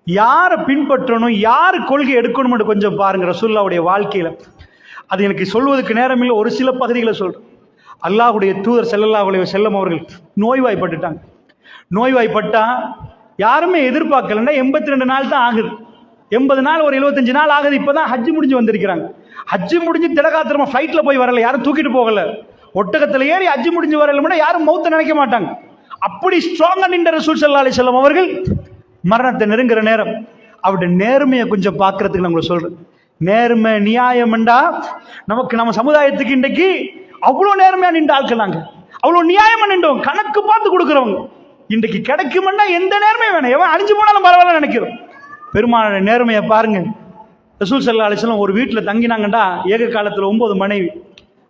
யாரை பின்பற்றணும், யார் கொள்கை எடுக்கணும்னு கொஞ்சம் பாருங்க ரசூலுல்லாஹ்வுடைய வாழ்க்கையில. அது எனக்கு சொல்வதற்கு நேரம் இல்லை, ஒரு சில பகுதிகளை சொல்றேன். அல்லாஹ்வுடைய தூதர் ஸல்லல்லாஹு அலைஹி வஸல்லம் அவர்கள் நோய்வாய்ப்பட்டுட்டாங்க. நோய்வாய்ப்பட்டா யாருமே எதிர்பார்க்கலன்னா 82 நாள் தான் ஆகுது. 80 நாள் ஒரு 75 நாள் ஆகுது. இப்பதான் ஹஜ்ஜு முடிஞ்சு வந்திருக்கிறாங்க. ஹஜ்ஜு முடிஞ்சு திலகாத்திரமா ஃபிளைட்ல போய் வரல, யாரும் தூக்கிட்டு போகல, ஒட்டகத்துல ஏறி ஹஜ்ஜு முடிஞ்சு வரல, யாரும் மௌத்த நினைக்க மாட்டாங்க. அப்படி ஸ்ட்ராங்கா நின்ற ரசூல் ஸல்லல்லாஹு அலைஹி வஸல்லம் அவர்கள் மரணத்தை நெருங்குற நேரம் அவருடைய நேர்மையை கொஞ்சம் பார்க்கறதுக்கு நான் உங்களுக்கு சொல்றேன். நேர்மை நியாயம்ண்டா நமக்கு நம்ம சமுதாயத்துக்கு இன்றைக்கு அவ்வளோ நேர்மையா நின்ற ஆட்கள் நாங்க, அவ்வளோ நியாயமா நின்றோம், கணக்கு பார்த்து கொடுக்குறவங்க. இன்றைக்கு கிடைக்கும்னா எந்த நேர்மையும் வேணும், எவன் அழிஞ்சு போனாலும் பரவாயில்ல நினைக்கிறோம். பெருமான நேர்மையை பாருங்க. ரசூல் ஸல்லல்லாஹு அலைஹி வஸல்லம் ஒரு வீட்டில் தங்கினாங்கண்டா, ஏக காலத்தில் 9 மனைவி,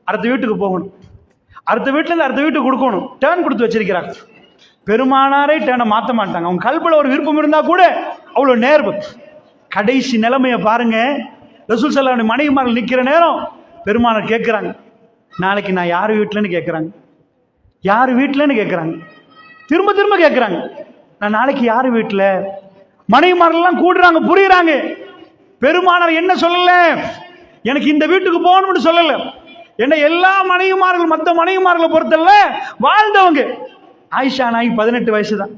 அடுத்த வீட்டுக்கு போகணும், அடுத்த வீட்டுல இருந்து அடுத்த வீட்டுக்கு கொடுக்கணும், டேர்ன் கொடுத்து வச்சிருக்கிறாங்க. பெருமானாரே டேர்னை மாற்ற மாட்டாங்க. அவங்க கல்புல ஒரு விருப்பம் இருந்தா கூட அவ்வளோ நேர்மை. கடைசி நிலைமையை பாருங்க. ரசூல் ஸல்லல்லாஹு அலைஹி வஸல்லம் மனைவிமார்கள் நிற்கிற நேரம் பெருமானார் கேட்குறாங்க, நாளைக்கு நான் யார் வீட்டிலன்னு கேட்குறாங்க. யார் வீட்டிலன்னு கேட்குறாங்க, திரும்ப திரும்ப கேட்குறாங்க, நான் நாளைக்கு யார் வீட்டில். மனைவிமார்கள்லாம் கூடுறாங்க, புரியுறாங்க. பெருமானார் என்ன சொல்லல, எனக்கு இந்த வீட்டுக்கு போகணும்னு சொல்லல. என்ன எல்லா மனைவிமார்கள் மற்ற மனைவிமார்களை பொறுத்தல வாழ்ந்தவங்க. ஆயிஷா நாய் 18 வயசு தான்,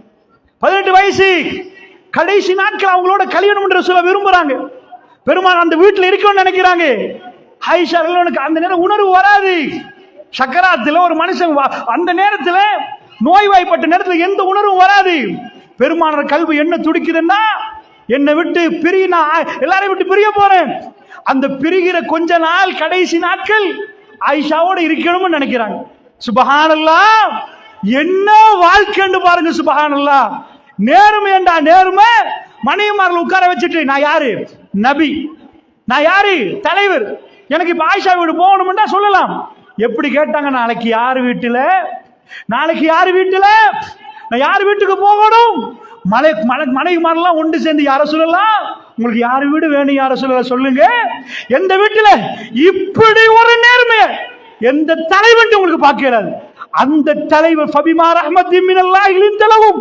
18 வயசு. கடைசி நாட்கள் அவங்களோட கல்யாணம் என்று சொல்ல விரும்புறாங்க. பெருமாள் அந்த வீட்டில் இருக்கணும்னு நினைக்கிறாங்க. ஆயிஷா அந்த நேரம் உணர்வு வராது. சக்கராத்தில் ஒரு மனுஷன் அந்த நேரத்தில் நோய்வாய்ப்பட்ட நேரத்தில் எந்த உணர்வும் வராது. பெருமானார் கல்வி என்ன துடிக்குதுன்னா, என்னை விட்டு பிரிய, நான் எல்லாரையும் விட்டு பிரிய போறேன். அந்த பிரிகிற கொஞ்ச நாள் கடைசி நாட்கள் ஆயிஷாவோட இருக்கணும்னு நினைக்கிறாங்க. சுபஹானல்லாஹ், என்ன வாழ்க்கைன்னு பாருங்க. சுபஹானல்லாஹ், நேர்மைண்டா நேர்மை. மனைவிமார்கள் உட்கார வச்சுட்டு, நான் யாரு நபி, நான் யாரு தலைவர், எனக்கு இப்ப ஆயிஷா வீடு போகணும்னா சொல்லலாம். எப்படி கேட்டாங்க, நாளைக்கு யார் வீட்டுல, நாளைக்கு யார் வீட்டுல, நான் யார் வீட்டுக்கு போகணும். மனைவிமாரெல்லாம் ஒன்று சேர்ந்து யார சொல்லலாம், உங்களுக்கு யார் வீடு வேணும் யார சொல்லலாம், சொல்லுங்க. எந்த வீட்டுல இப்படி ஒரு நேர்மை எந்த தலைவன் உங்களுக்கு பார்க்கிறாரு. அந்த தலைவர் ஃபபிமா ரஹ்மத்தின் மினல்லாஹி லின்தலவும்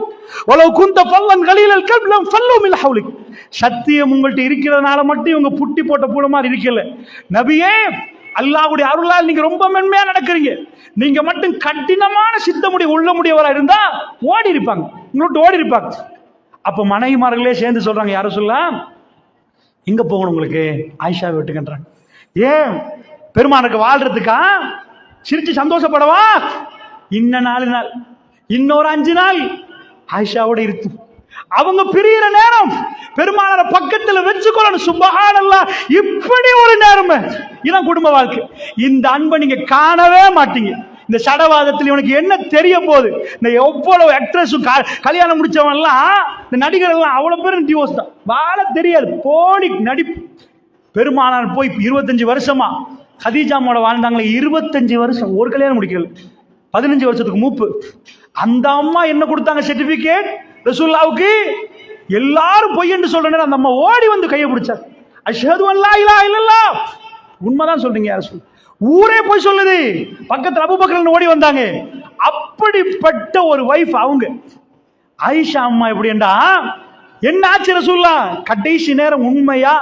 வலவ் குன்த ஃபல்லன் கலீலல் கல்பம் ஃபல்லு மின் ஹவ்லிக். சத்தியம் உங்கள்ட்ட இருக்கிறதுனால மட்டும் இவங்க புட்டி போட்ட பூட மாதிரி இருக்கல. நபியே, அல்லாஹ்வுடைய அருளால் நீங்க ரொம்ப மென்மையா நடக்கிறீங்க. நீங்க மட்டும் கடினமான சித்தமுடைய உள்ள முடியவரா இருந்தா ஓடி இருப்பாங்க, உங்களோட ஓடி இருப்பாங்க. அப்ப மனைவிமார்களே சேர்ந்து சொல்றாங்க, யாரும் சொல்லலாம் எங்க போகணும் உங்களுக்கு, ஆயிஷா வீட்டுக்குன்றாங்க. ஏன் பெருமானுக்கு வாழ்றதுக்கா, சிரிச்சு சந்தோஷப்படவா? இன்னும் 4 நாள், இன்னொரு 5 நாள் ஆயிஷாவோட இருக்கு. அவங்க பிரியிற நேரம் பெருமானார பக்கத்துல வச்சுக்கொள்ளணும். சுப்ஹானல்லாஹ், இப்படி ஒரு நேர்மை இதான் குடும்ப வாழ்க்கை. இந்த அன்பை நீங்க காணவே மாட்டீங்க. இந்த சடவாதத்தில் உனக்கு என்ன தெரிய போகுது? இந்த எவ்வளவு ஆக்ட்ரஸும் கல்யாணம் முடிச்சவன் எல்லாம், இந்த நடிகர் எல்லாம் அவ்வளவு பேரும் டிவோர்ஸ் தான், வாழ தெரியாது, போடி நடிப்பு. பெருமானார் போய் 25 வருஷமா ஹதீஜாமோட வாழ்ந்தாங்களே, 25 வருஷம் ஒரு கல்யாணம் முடிக்கல, 15 வருஷத்துக்கு மூப்பு. அந்த அம்மா என்ன கொடுத்தாங்க சர்டிபிகேட் ரசூலுல்லாஹ்வுக்கு? எல்லாரும் பொய் என்று சொல்ற நேரம் அந்த அம்மா ஓடி வந்து கையை பிடிச்சார். அஷ்ஹது அல்லா இலாஹ இல்லல்லாஹ். உண்மைதான் சொல்றீங்க யார சொல்ல, ஊரே போய் சொல்லுது. பக்கத்துல அபூபக்கர் ஓடி வந்தாங்க. அப்படிப்பட்ட ஒரு வைஃப் அவங்க. ஆயிஷா அம்மா எப்படின்னா, என்ன ஆச்சு ரசூலுல்லாஹ், கடைசி நேரம் உண்மையா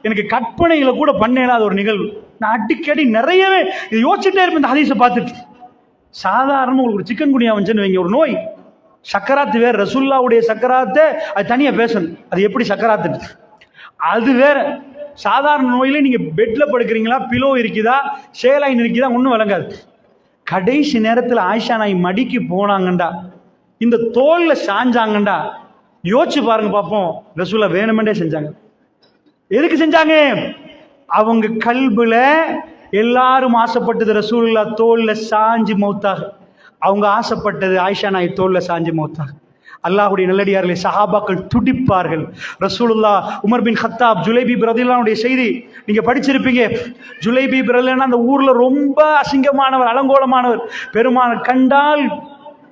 எனக்கு கற்பனையில கூட பண்ணேனாத ஒரு நிகழ்வு. நான் அடிக்கடி நிறையவே இதை யோசிச்சுட்டே இருப்பேன் இந்த ஹதீஸை பார்த்துட்டு. சாதாரண உங்களுக்கு ஒரு சிக்கன் குனியா வந்துச்சுன்னு வைங்க, ஒரு நோய், சக்கராத்து வேற. ரசூலுல்லாஹ்வுடைய சக்கராத்தை அது தனியா பேசணும், அது எப்படி சக்கராத்து அது வேற. சாதாரண நோயில நீங்க பெட்ல படுக்கிறீங்களா, பிலோ இருக்குதா, சேலைன் இருக்குதா, ஒன்றும் விளங்காது. கடைசி நேரத்தில் ஆயிஷா நாய் மடிக்கு போனாங்கண்டா, இந்த தோல்ல சாஞ்சாங்கண்டா, யோசிச்சு பாருங்க பார்ப்போம். ரசூலுல்லாஹ் வேணுமெண்டே செஞ்சாங்க. எதுக்கு செஞ்சாங்க? அவங்க கல்புல எல்லாரும் ஆசைப்பட்டது ரசூலுல்லாஹ் தோல்ல சாஞ்சி மௌத்தாக. அவங்க ஆசைப்பட்டது ஆயிஷா நாய் தோல்ல சாஞ்சி மௌத்தாக. அல்லாஹ்வுடைய நல்லடியார்களே, சஹாபாக்கள் துடிப்பார்கள். ரசூலுல்லாஹ், உமர் பின் கத்தாப், ஜுலைபீப் ரலியல்லாஹு அன்ஹுடைய செய்தி நீங்க படிச்சிருப்பீங்க. ஜுலைபீப் ரலியல்லாஹு அந்த ஊர்ல ரொம்ப அசிங்கமானவர், அலங்கோலமானவர். பெருமானார் கண்டால்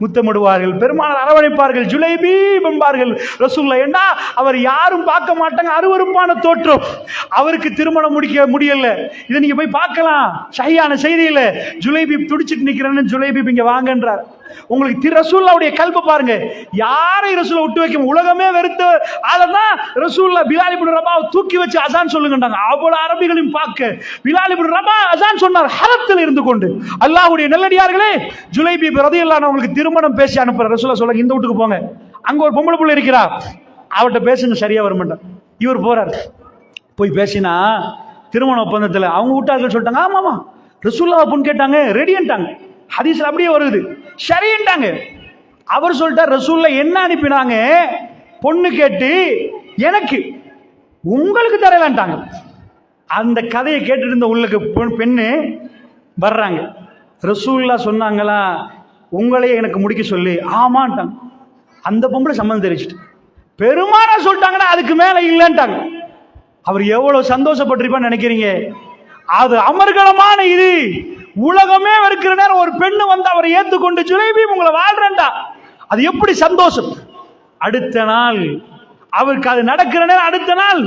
முத்தமிடுவார்கள், பெருமானார் அரவணைப்பார்கள், ஜுலைபீப் என்பார்கள். ரசூலுல்லாஹ் ஏண்டா அவர் யாரும் பார்க்க மாட்டாங்க, அருவருப்பான தோற்றம், அவருக்கு திருமணம் முடிக்க முடியல. இதை நீங்க போய் பார்க்கலாம் சஹீஹான செய்தியில. ஜுலைபீப் துடிச்சிட்டு நிக்கிறேன்னு, ஜுலைபீப் இங்க வாங்கன்றார். உங்களுக்கு ரசூலுல்லாஹ்வுடைய கல்ப பாருங்க, யாரை ரசூலை விட்டு வைக்க உலகமே வெறுத்த அததான் ரசூலுல்லாஹ் பிலால் இப்னு ரபாவை தூக்கி வச்சு அசான் சொல்லுங்கன்றாங்க. அவ்வளவு அரபிகளையும் பார்க்க பிலால் இப்னு ரபா அசான் சொன்னார் ஹரத்தில் இருந்து கொண்டு. அல்லாஹ்வுடைய நல்லடியார்களே, ஜுலைபீப் ரலியல்லாஹு அன்ஹு உங்களுக்கு திருமணம் பேசி அனுப்புற ரசூலுல்லாஹ் சொல்றாங்க, இந்த வீட்டுக்கு போங்க, அங்க ஒரு பொம்பளை புள்ள இருக்கிறா, அவர்கிட்ட பேசுங்க, சரியா வர மாட்டார். இவர் போறார், போய் பேசினா திருமண ஒப்பந்தத்தில் அவங்க வீட்டார்கள் சொல்லிட்டாங்க, ஆமாமா ரசூலுல்லாஹ் பொண்ணு கேட்டாங்க, ரெடின்ட்டாங்க. ஹதீஸ்ல அப்படியே வருது, சரின்ட்டாங்க. அவர் சொல்லிட்டார், ரசூலுல்லாஹ் என்ன அனுப்பினாங்க, பொண்ணு கேட்டு எனக்கு உங்களுக்கு தரலான்ட்டாங்க. அந்த கதையை கேட்டுட்டு இருந்த உள்ளுக்கு பெண்ணு வர்றாங்க. ரசூலுல்லாஹ் சொன்னாங்களா உங்களையே எனக்கு முடிக்க சொல்லி, ஆமான்ட்டாங்க. அந்த பொம்பளை சம்மந்தம் தெரிவிச்சுட்டு பெருமானா சொல்லிட்டாங்கன்னா அதுக்கு மேல இல்லைன்ட்டாங்க. அவர் எவ்வளவு சந்தோஷப்பட்டிருப்பான்னு நினைக்கிறீங்க? அது அமர்கலமான இது. உலகமே இருக்கிற நேரம் ஒரு பெண்ணு வந்து அவரை ஏத்துக்கொண்டு, ஜுலைபீப் உங்களை வாழ்றேன்டா, அது எப்படி சந்தோஷம். அடுத்த நாள் அவருக்கு அது நடக்கிற நேரம், அடுத்த நாள்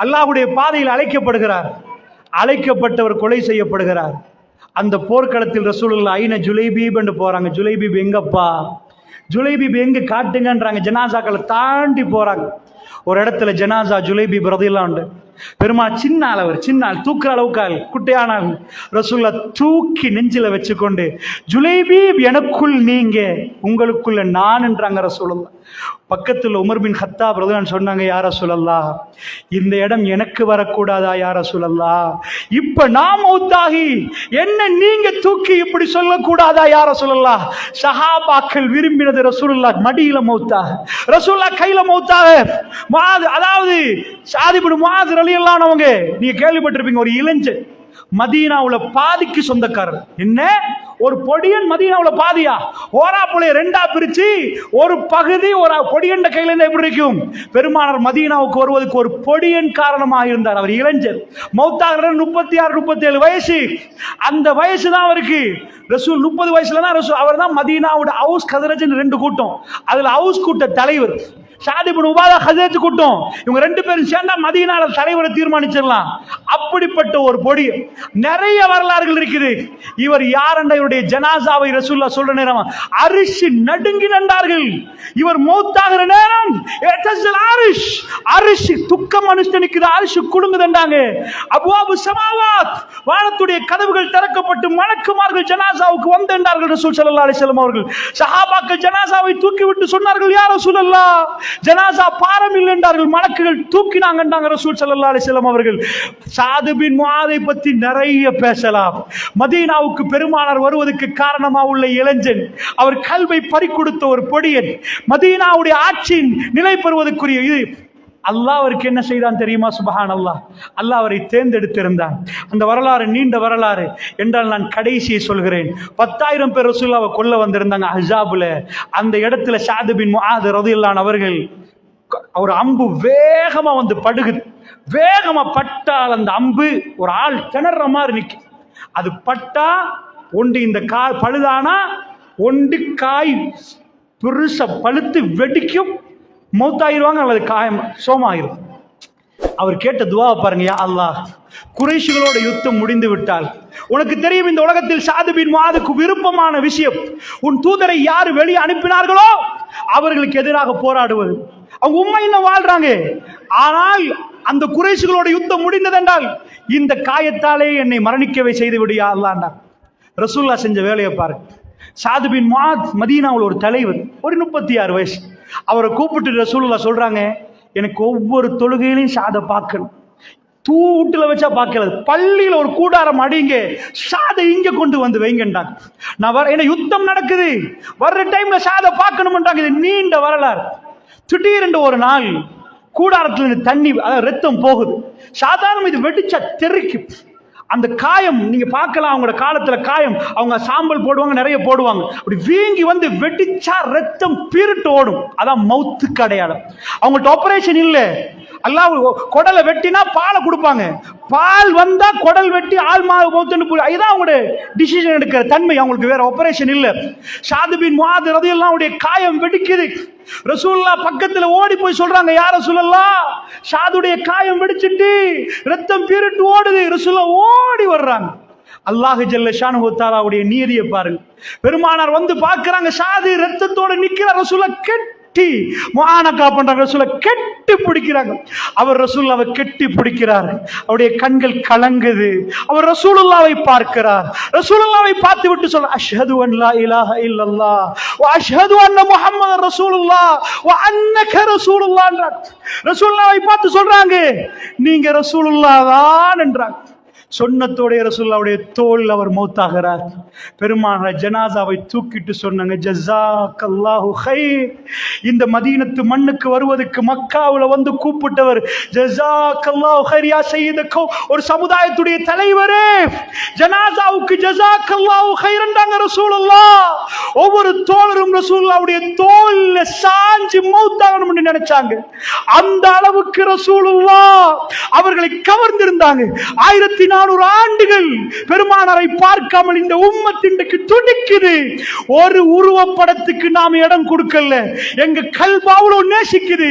அல்லாஹ்வுடைய பாதையில் அழைக்கப்படுகிறார். அழைக்கப்பட்டவர் கொலை செய்யப்படுகிறார். அந்த போர்க்களத்தில் ரசூலுல்லாஹ் ஐன ஜுலைபீப் என்று போறாங்க. ஜுலைபீப் எங்கப்பா, ஜுலைபீப் எங்க காட்டுங்கன்றாங்க. ஜனாசாக்களை தாண்டி போறாங்க. ஒரு இடத்துல ஜனாசா ஜுலைபீப் ரலியல்லாஹு அன்ஹு, பெருமா சின்ன அளவர், சின்ன தூக்குற அளவுக்கு குட்டையானாங்க. ரசூலுல்லாஹ் தூக்கி நெஞ்சில வச்சுக்கொண்டு, ஜுலைபீப் எனக்குள் நீங்க, உங்களுக்குள்ள நான் என்றாங்க ரசூலுல்லாஹ். பக்கத்தில் உமர் பின் கத்தாப் ரலியல்லாஹு அன்ஹு சொன்னாங்க, யா ரசூலல்லாஹ் இந்த இடம் எனக்கு வரக்கூடாதா யா ரசூலல்லாஹ், இப்ப நான் மௌத்தாகி என்ன நீங்க தூக்கி இப்படி சொல்லக்கூடாதா யா ரசூலல்லாஹ். சஹாபாக்கள் விரும்பினது ரசூலுல்லாஹ் மடியில மௌத்தாக, ரசூலுல்லாஹ் கையில மௌத்தாக. முஆத், அதாவது ஸஅத் இப்னு முஆத் ரலியல்லாஹு அன்ஹு, நீங்க கேள்விப்பட்டிருப்பீங்க, ஒரு இளைஞன் மதீனாவுல பாதிக்கு சொந்தக்காரர். என்ன ஒரு பொடியன் மதீனாவுல பாதியா, ஓராப்புளைய ரெண்டா பிரிச்சு ஒரு பகுதி ஒரு பொடியன் கையில இருந்து எப்படி இருக்கும். பெருமானார் மதீனாவுக்கு வருவதற்கு ஒரு பொடியன் காரணமாக இருந்தார். அவர் இளைஞர், மௌத்தாகிற 36 37 வயசு. அந்த வயசு தான் அவருக்கு. ரசூல் 30 வயசுல தான் ரசூல், அவர் தான் மதீனாவோட அவுஸ் கதரஜ்னு 2 கூட்டம், அதுல அவுஸ் கூட்ட தலைவர். ஸஅத் இப்னு உபாதா ஹஜரத் கூட்டம், இவங்க 2 பேரும் சேர்ந்தா மதீனால தலைவரை தீர்மானிச்சிடலாம். அப்படிப்பட்ட ஒரு பொடி. நிறைய வரலாறுகள் இருக்குது. இவர் யார்? இவருடைய ஜனாசாவை ரசூலுல்லாஹ் சொல்ற நேரம் அரிஷ் நடுங்கி நின்றார்கள். இவர் மௌத்தாகிற நேரம் அரிஷ் துக்கம் அனுஷ்டனிக்குது, அரிஷ் குலுங்குதுன்றாங்க. அப்வாபு ஸமாவாத், வானத்துடைய கதவுகள் திறக்கப்பட்டு மலக்குமார்கள் ஜனாசாவுக்கு வந்தார்கள். ரசூல் ஸல்லல்லாஹு அலைஹி வஸல்லம் அவர்கள் சஹாபாக்கள் ஜனாசாவை தூக்கி விட்டு சொன்னார்கள், யா ரசூலல்லாஹ் ஜனாசா பாரம் இல்லை என்றார்கள். மலக்குகள் தூக்கினாங்கன்றாங்க ரசூல் ஸல்லல்லாஹு அலைஹி வஸல்லம் அவர்கள். ஸஅத் பின் முஆதை பத்தி நிறைய பேசலாம். மதீனாவுக்கு பெருமானார் வருவதற்கு காரணமா உள்ள இளைஞன், அவர் கல்வை பறிகொடுத்த ஒரு பொடியன், மதீனாவுடைய ஆட்சியின் நிலை பெறுவதற்குரிய இது. அல்லாஹ் அவருக்கு என்ன செய்தான் தெரியுமா? சுப்ஹானல்லாஹ், அல்லாஹ் அவரை தேர்ந்தெடுத்திருந்தான். அந்த வரலாறு நீண்ட வரலாறு என்றால் நான் கடைசியை சொல்கிறேன். 10,000 பேர் ரசூலுல்லாஹ்வை கொல்ல வந்திருந்தாங்க அஹ்ஸாபுல. அந்த இடத்துல ஸஅத் பின் முஆத் ரலியல்லாஹு அன்ஹு அவர்கள் ஒரு அம்பு வேகமா வந்து படுகுது. வேகமா பட்டால் அந்த அம்பு ஒரு ஆள் திணற மாதிரி நிற்கும். அது பட்டா ஒன்று இந்த காய் பழுதானா, ஒன்று காய் பெருச பழுத்து வெடிக்கும், மௌத்தாயிருவாங்க, அல்லது காயம் சோமாயிரும். அவர் கேட்ட துவா பாருங்க, யா அல்லாஹ், குறைஷிகளோட யுத்தம் முடிந்து விட்டால், உனக்கு தெரியும் இந்த உலகத்தில் சாது பின் முஆதுக்கு விருப்பமான விஷயம் உன் தூதரை யார் வெளியே அனுப்பினார்களோ அவர்களுக்கு எதிராக போராடுவது. அவங்க உண்மை இன்னும் வாழ்றாங்க, ஆனால் அந்த குறைஷிகளோட யுத்தம் முடிந்ததென்றால் இந்த காயத்தாலே என்னை மரணிக்கவே செய்து விடியா அல்லாஹ்னா. ரசூலுல்லாஹ் செஞ்ச வேலையை பாருங்க. சாது பின் முஆத் மதீனாவில் ஒரு தலைவர், ஒரு 36 வயசு. அவரை கூப்பிட்டு ரசூலுல்லாஹ் சொல்றாங்க, எனக்கு ஒவ்வொரு தொழுகையிலையும் சாதை பார்க்கணும். தூட்டுல வச்சா பார்க்கல, பள்ளியில ஒரு கூடாரம் அடிங்க, சாதை இங்க கொண்டு வந்து வைங்கன்றாங்க. நான் வர, என்ன யுத்தம் நடக்குது, வர்ற டைம்ல சாதை பார்க்கணும்ன்றாங்க. இது நீண்ட வரலாறு. திடீரென்று ஒரு நாள் கூடாரத்துல இருந்து தண்ணி, ரத்தம் போகுது. சாதாரண இது வெடிச்சா தெரிக்கும். அந்த காயம் நீங்க பார்க்கலாம், அவங்களோட காலத்துல காயம் அவங்க சாம்பல் போடுவாங்க, நிறைய போடுவாங்க. அப்படி வீங்கி வந்து வெடிச்சா ரத்தம் பீரிட்டு ஓடும். அதான் மவுத்துக்கு அடையாளம். அவங்கள்ட்ட ஆபரேஷன் இல்ல. அல்லாஹ் குடலை வெட்டினா பாலை கொடுப்பாங்க, பால் வந்தா குடல் வெட்டி ஆள் மவுத்துன்னு, இதுதான் அவங்களுடைய டிசிஷன் எடுக்கிற தன்மை. அவங்களுக்கு வேற ஆபரேஷன் இல்ல. சாது பின் முஆத் ரலியல்லாஹு அன்ஹுடைய காயம் வெடிக்குது. ரசூலுல்லாஹ் பக்கத்துல ஓடி போய் சொல்றாங்க, யா ரசூலல்லாஹ், சாதுடைய காயம் வெடிச்சிட்டு ரத்தம் பீரிட்டு ஓடுது. ரசூலுல்லாஹ் ஓடி வர்றாங்க. அல்லாஹ் ஜல்ல ஷானுஹு தஆலாவுடைய நீதியை பாருங்க. பெருமானார் வந்து பார்க்கறாங்க, சாது ரத்தத்தோட நிக்கிற. ரசூலுல்லாஹ் கெட்டி முஆனகா பண்றாங்க, ரசூலுல்லாஹ் கெட்டி பிடிக்கிறாங்க. அவர் ரசூலுல்லாஹ்வை கெட்டி பிடிக்கிறார். அவருடைய கண்கள் கலங்குது. அவர் ரசூலுல்லாஹ்வை பார்க்கிறார். ரசூலுல்லாஹ்வை பார்த்து விட்டு சொல்ற, அஷ்ஹது அன் லா இலாஹ இல்லல்லாஹ் வ அஷ்ஹது அன்ன முஹம்மதர் ரசூலுல்லாஹ் வ அன்னக ரசூலுல்லாஹ். ரசூலுல்லாஹ்வை பார்த்து சொல்றாங்க, நீங்க ரசூலுல்லாஹ் தான் என்றாங்க. சொன்னத்தோடைய ரசூலுல்லாஹ்வுடைய தோல் அவர் மௌத்தாகிறார். பெருமானார் ஜனாசாவை தூக்கிட்டு சொன்னாங்க, ஜஸாக்கல்லாஹு கைர். இந்த மதீனத்து மண்ணுக்கு வருவதற்கு மக்காவுல வந்து கூப்பிட்டவர், ஜஸாக்கல்லாஹு கைர் யா சய்யிதக்கோ, ஒரு சமுதாயத்துடைய தலைவரே, ஜனாசாவுக்கு ஜஸாக்கல்லாஹு கைர் என்றாங்க ரசூலுல்லாஹ். ஒவ்வொரு தோழரும் ரசூலுல்லாஹ்வுடைய தோல்ல சாஞ்சி மௌத்தாகணும் என்று நினைச்சாங்க. அந்த அளவுக்கு ரசூலுல்லாஹ் அவர்களை கவர்ந்திருந்தாங்க. 1400 ஆண்டுகள் பெருமானாரை பார்க்காமல் இந்த உம்மத் இன்றைக்கு துடிக்குது. ஒரு உருவப்படத்துக்கு நாம் இடம் கொடுக்கல, எங்க கல்பு அவ்வளவு நேசிக்குது.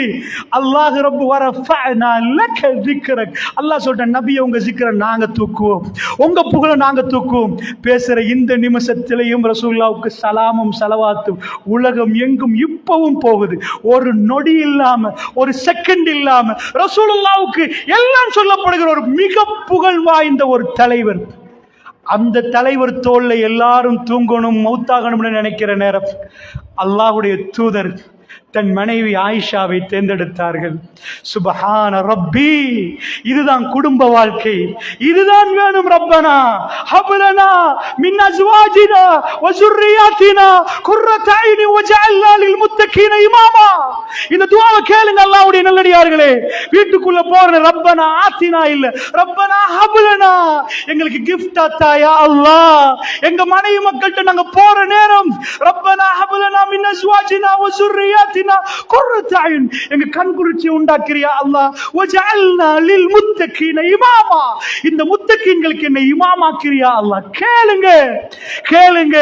அல்லாஹ் ரப்பு வரஃபஅனா லக ذிக்ரக். அல்லாஹ் சொல்ற, நபியே உங்க ஸிக்ரை நாங்க தூக்குவோம், உங்க புகழை நாங்க தூக்குவோம். பேசுற இந்த நிமிஷத்திலையும் ரசூலுல்லாஹ்வுக்கு சலாமும் ஸலவாத்தும் உலகம் எங்கும் இப்பவும் போகுது. ஒரு நொடி இல்லாம, ஒரு செகண்ட் இல்லாம ரசூலுல்லாஹ்வுக்கு எல்லாம் சொல்லப்படுகிற ஒரு மிக புகழ் வாய்ந்த ஒரு தலைவர். அந்த தலைவர் தோல்ல எல்லாரும் தூங்கணும், மௌத்தாகணும்னு நினைக்கிற நேரம் அல்லாஹ்வுடைய தூதர் தன் மனைவி ஆயிஷாவை தேர்ந்தெடுத்தார்கள். சுபஹான ரப்பி, இதுதான் குடும்ப வாழ்க்கை, இதுதான் வேணும். ரப்பனா ஹப்லனா மின் அஸ்வாஜினா வ ஸுர்ரியாத்தினா குர்ரத ஐனி வஜஅல்னா லில் முத்தகீன இமாமா. இந்த துஆவை கேளுங்க அல்லாஹ்வுடைய நல்லடியார்களே. வீட்டுக்குள்ள போற ரப்பனா ஆத்தினா இல்ல, ரப்பனா ஹப்லனா, எங்களுக்கு கிஃப்ட் ஆத்தாயா அல்லாஹ். எங்க மனைவி மக்கள்கிட்ட நாங்க போற நேரம், ரப்பனா ஹப்லனா மின் அஸ்வாஜினா வ ஸுர்ரியாத்தினா குர்ரத ஐன், எங்க கண்குளிர்ச்சி உண்டாக்கிறியா அல்லாஹ். வஜஅல்னா லில் முத்தகீன இமாமா, இந்த முத்தகீன்களுக்கு என்ன இமாமாக்கிறியா அல்லாஹ். கேளுங்க கேளுங்க.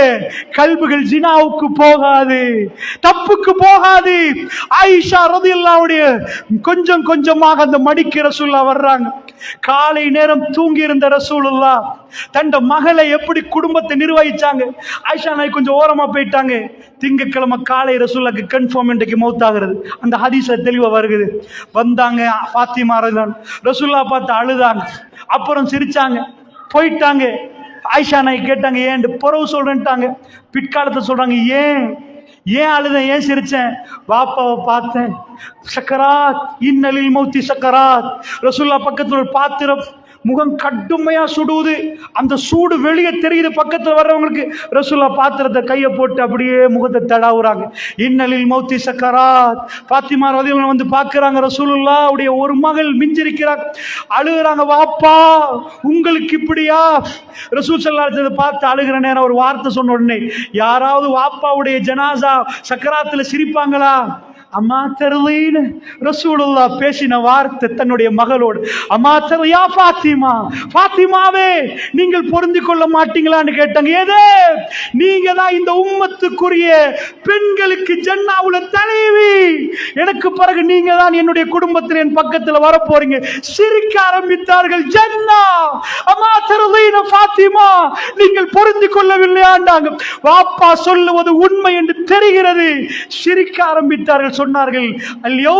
கல்புகள் ஜினாவுக்கு போகாது, தப்புக்கு போகாது. ஆயிஷா ரலியல்லாஹு கொஞ்சம் கொஞ்சமாக அந்த மடிக்கு ரசூலுல்லாஹ் வர்றாங்க. காலை நேரம் தூங்கி இருந்த ரசூலுல்லாஹ் தன் மகளை எப்படி குடும்பத்தை நிர்வகிச்சாங்க. ஆயிஷா நாய் கொஞ்சம் ஓரமா போயிட்டாங்க. திங்கட்கிழமை காலை ரசூலுல்லாஹ்க்கு கன்ஃபார்ம் இன்றைக்கு மௌத்தாகிறது. அந்த ஹதீஸ்ல தெளிவா வருகிறது. வந்தாங்க ஃபாத்திமா ரசூலுல்லாஹ் பார்த்து அழுதாங்க, அப்புறம் சிரிச்சாங்க, போயிட்டாங்க. ஆயிஷா நாய் கேட்டாங்க, ஏன் புறவு சொல்றேன்ட்டாங்க. பிற்காலத்தை சொல்றாங்க, ஏன் அழுதேன், ஏன் சிரிச்சேன்? பாப்பாவை பார்த்தேன், சக்கராத், இன்னலில் மௌத்தி சக்கராத். ரசூலுல்லாஹ் பக்கத்துல ஒரு பாத்திரம், முகம் கடுமையா சுடுது, அந்த சூடு வெளியே தெரியுது பக்கத்துல வர்றவங்களுக்கு. ரசூலுல்லாஹ் பாத்திரத்தை கையை போட்டு அப்படியே முகத்தை தடாவுறாங்க. இன்னலில் மௌத்தி சக்கராத். பாத்திமா ரலியல்லாஹு வந்து பார்க்கறாங்க, ரசூலுல்லாஹ் உடைய ஒரு மகள் மிஞ்சிருக்கிறாங்க, அழுகுறாங்க, வாப்பா உங்களுக்கு இப்படியா? ரசூல் ஸல்லல்லாஹு அலைஹி வஸல்லம் பார்த்து அழுகிற நேரம் ஒரு வார்த்தை சொன்ன உடனே, யாராவது வாப்பாவுடைய ஜனாசா சக்கராத்துல சிரிப்பாங்களா? அம்மா தருளீன்னு ரசூலுல்லாஹ் பேசின வார்த்தை தன்னுடைய மகளோடு, அம்மா தருயா ஃபாத்திமா, ஃபாத்திமாவே நீங்கள் பொருந்தி கொள்ள மாட்டீங்களான்னு கேட்டாங்க. ஏதே நீங்க தான் இந்த உம்மத்துக்குரிய பெண்களுக்கு ஜன்னாவுல தலைவி, எனக்கு பிறகு நீங்க தான் என்னுடைய குடும்பத்தில் என் பக்கத்தில் வர போறீங்க. சிரிக்க ஆரம்பித்தார்கள். ஜன்னா அம்மா தருளீன ஃபாத்திமா, நீங்கள் பொருந்தி கொள்ளவில்லையாண்டாங்க. வாப்பா சொல்லுவது உண்மை என்று தெரிகிறது. சிரிக்க ஆரம்பித்தார்கள். சொன்னார்கள், ஐயோ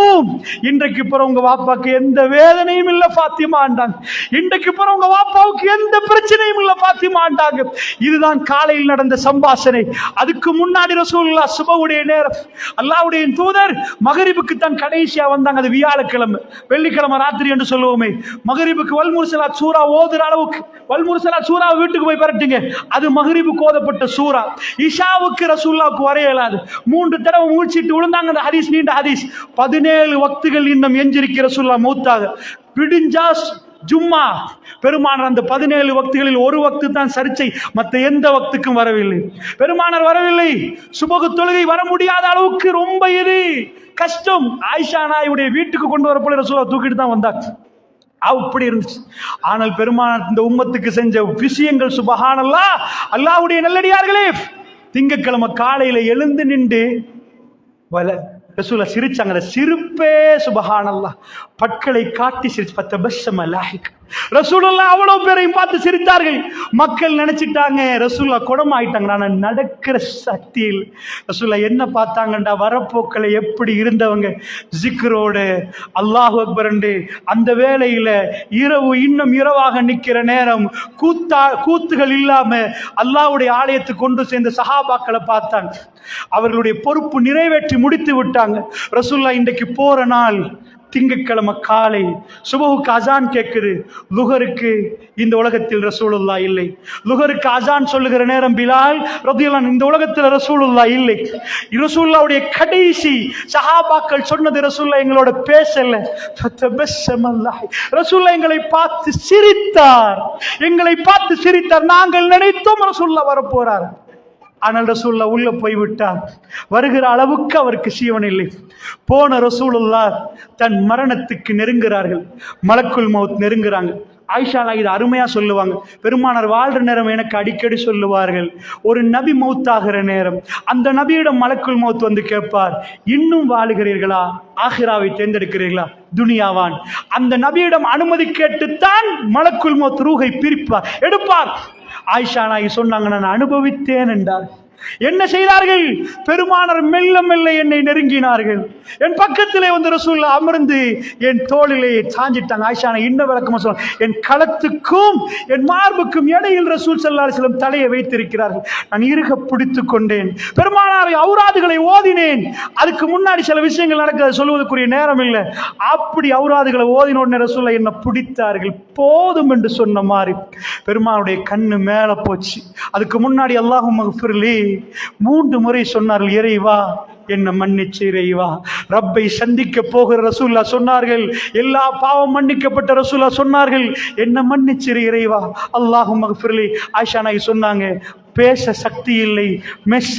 இன்றைக்கு பிறகு உங்க வாப்பாக்கு எந்த வேதனையும் இல்ல ஃபாத்திமாண்டாங்க. இன்றைக்கு பிறகு உங்க வாப்பாவுக்கு எந்த பிரச்சனையும் இல்ல ஃபாத்திமாண்டாங்க. இதுதான் காலையில் நடந்த சம்பாஷணை. அதுக்கு முன்னாடி ரசூலுல்லாஹ் சுபஹுடைய நேரம், அல்லாஹ்வுடைய தூதர் மகரிபுக்கு தான் கடைசியா வந்தாங்க. அது வியாழக்கிழமை, வெள்ளிக்கிழமை ராத்திரி என்று சொல்லுவோமே. மகரிபுக்கு வல் முர்சலாத் சூரா ஓதுற அளவுக்கு, வல் முர்சலாத் சூரா வீட்டுக்கு போய் பரட்டுங்க, அது மகரிபுக்கு ஓதப்பட்ட சூரா. இஷாவுக்கு ரசூலுல்லாஹ்வுக்கு வரையலாது. 3 தடவை மூழ்ச்சிட்டு விழுந்தாங்க. அந்த ஹதீஸ் நீண்ட ஹதீஸ். 17 வக்துகள் இன்னும் எஞ்சிருக்கிற ரசூலுல்லாஹ் மௌத்தாக. விடிஞ்சா ஜும்மா, பெருமானார் அந்த 17 வக்துகளில் ஒரு வக்து தான் சர்ச்சை, மற்ற எந்த வக்துக்கும் வரவில்லை. பெருமானார் வரவில்லை. சுபஹ் தொழுகை வர முடியாத அளவுக்கு ரொம்ப இது கஷ்டம். ஆயிஷா நாயுடைய வீட்டுக்கு கொண்டு வரப்போல ரசூலுல்லாஹ் தூக்கிட்டு தான் வந்தாங்க. அப்படி இருந்துச்சு. ஆனால் பெருமானார் இந்த உம்மத்துக்கு செஞ்ச விஷயங்கள் சுபஹானல்லாஹ். அல்லாஹ்வுடைய நல்லடியார்களே, திங்கட்கிழமை காலையில எழுந்து நின்று ரசூலுல்லாஹ் சிரிச்சாங்க. அந்த சிரிப்பே சுபஹானல்லாஹ். பற்களை காட்டி சிரிச்சு பத்தபஸ்ஸம லாஹிக். ரசூலுல்லாஹ் அவ்வளவு பேரையும் பார்த்து சிரித்தார்கள். மக்கள் நினைச்சிட்டாங்க ரசூலுல்லாஹ் குணம் ஆயிட்டாங்க. நான் நடக்கிற சக்தியில் ரசூலுல்லாஹ் என்ன பார்த்தாங்கண்டா, வரப்போக்களை எப்படி இருந்தவங்க ஜிக்ரோடு அல்லாஹு அக்பர் என்று அந்த வேளையில இரவு இன்னும் இரவாக நிற்கிற நேரம் கூத்துகள் இல்லாம அல்லாஹ்வுடைய ஆலயத்துக்கு கொண்டு சேர்ந்த சஹாபாக்களை பார்த்தாங்க. அவர்களுடைய பொறுப்பு நிறைவேற்றி முடித்து விட்டாங்க. ரசூலுல்லாஹ் இன்றைக்கு போற நாள் திங்கட்கிழமை காலை. சுபஹுக்கு அசான் கேட்குது. லுஹருக்கு இந்த உலகத்தில் ரசூலுல்லாஹ் இல்லை. லுஹருக்கு அசான் சொல்லுகிற நேரம் பிலால் ரலியல்லாஹு இந்த உலகத்தில் ரசூலுல்லாஹ் இல்லை. ரசூலுல்லாஹ்வுடைய கடைசி சஹாபாக்கள் சொன்னது, ரசூலுல்லாஹ் எங்களோட பேசல. ரசூலுல்லாஹ் எங்களை பார்த்து சிரித்தார், எங்களை பார்த்து சிரித்தார். நாங்கள் நினைத்தோம் ரசூலுல்லாஹ் வரப்போறார். ஆனால் ரசூலுல்லாஹ் உள்ள போய் விட்டார். வருகிற அளவுக்கு அவருக்கு சீவன் இல்லை. போன ரசூலுல்லாஹ் தன் மரணத்துக்கு நெருங்குறார்கள். மலக்குல் மௌத் நெருங்குறாங்க. ஆயிஷா இது அருமையா சொல்லுவாங்க. பெருமானார் வாழ்ற நேரம் எனக்கு அடிக்கடி சொல்லுவார்கள், ஒரு நபி மௌத்தாகிற நேரம் அந்த நபியிடம் மலக்குல் மௌத் வந்து கேட்பார், இன்னும் வாழுகிறீர்களா, ஆகிராவை தேர்ந்தெடுக்கிறீர்களா, துனியாவான்? அந்த நபியிடம் அனுமதி கேட்டுத்தான் மலக்குல் மௌத் ரூஹை பிரிப்பார், எடுப்பார். ஆயிஷா சொன்னாங்க, நான் அனுபவித்தேன் என்றார். என்ன செய்தார்கள்? பெருமானார் மெல்ல மெல்ல என்னை நெருங்கினார்கள். என் பக்கத்திலே வந்து ரசூலுல்லாஹ் அமர்ந்து என் தோளிலே சாஞ்சிட்டாங்க. ஆயிஷா இன்னும் விளக்கமா சொல்ல, என் களத்துக்கும் என் மார்புக்கும் இடையில் ரசூல் ஸல்லல்லாஹு அலைஹி வஸல்லம் தலையை வைத்திருக்கிறார்கள். நான் இறுக பிடித்துக் கொண்டேன். பெருமானாரை ஔராதுகளை ஓதினேன். அதுக்கு முன்னாடி சில விஷயங்கள் நடக்கிறது, சொல்வதற்குரிய நேரம் இல்லை. அப்படி ஔராதுகளை ஓதின உடனே ரசூலுல்லாஹ் என்ன பிடித்தார்கள். போதும் என்று சொன்ன மாதிரி பெருமானுடைய கண்ணு மேல போச்சு. அதுக்கு முன்னாடி அல்லாஹும்ம ஃபிர்லி 3 முறை சொன்னார்கள், இறைவா என்ன மன்னிச்சு இறைவா. ரப்பை சந்திக்க போகிற ரசூலுல்லாஹ் சொன்னார்கள், எல்லா பாவம் மன்னிக்கப்பட்ட ரசூலுல்லாஹ் சொன்னார்கள், என்ன மன்னிச்சிரு இறைவா. அல்லாஹும்ம ஃபிர்லி. ஆயிஷா சொன்னாங்க, பேச சக்தி இல்லை,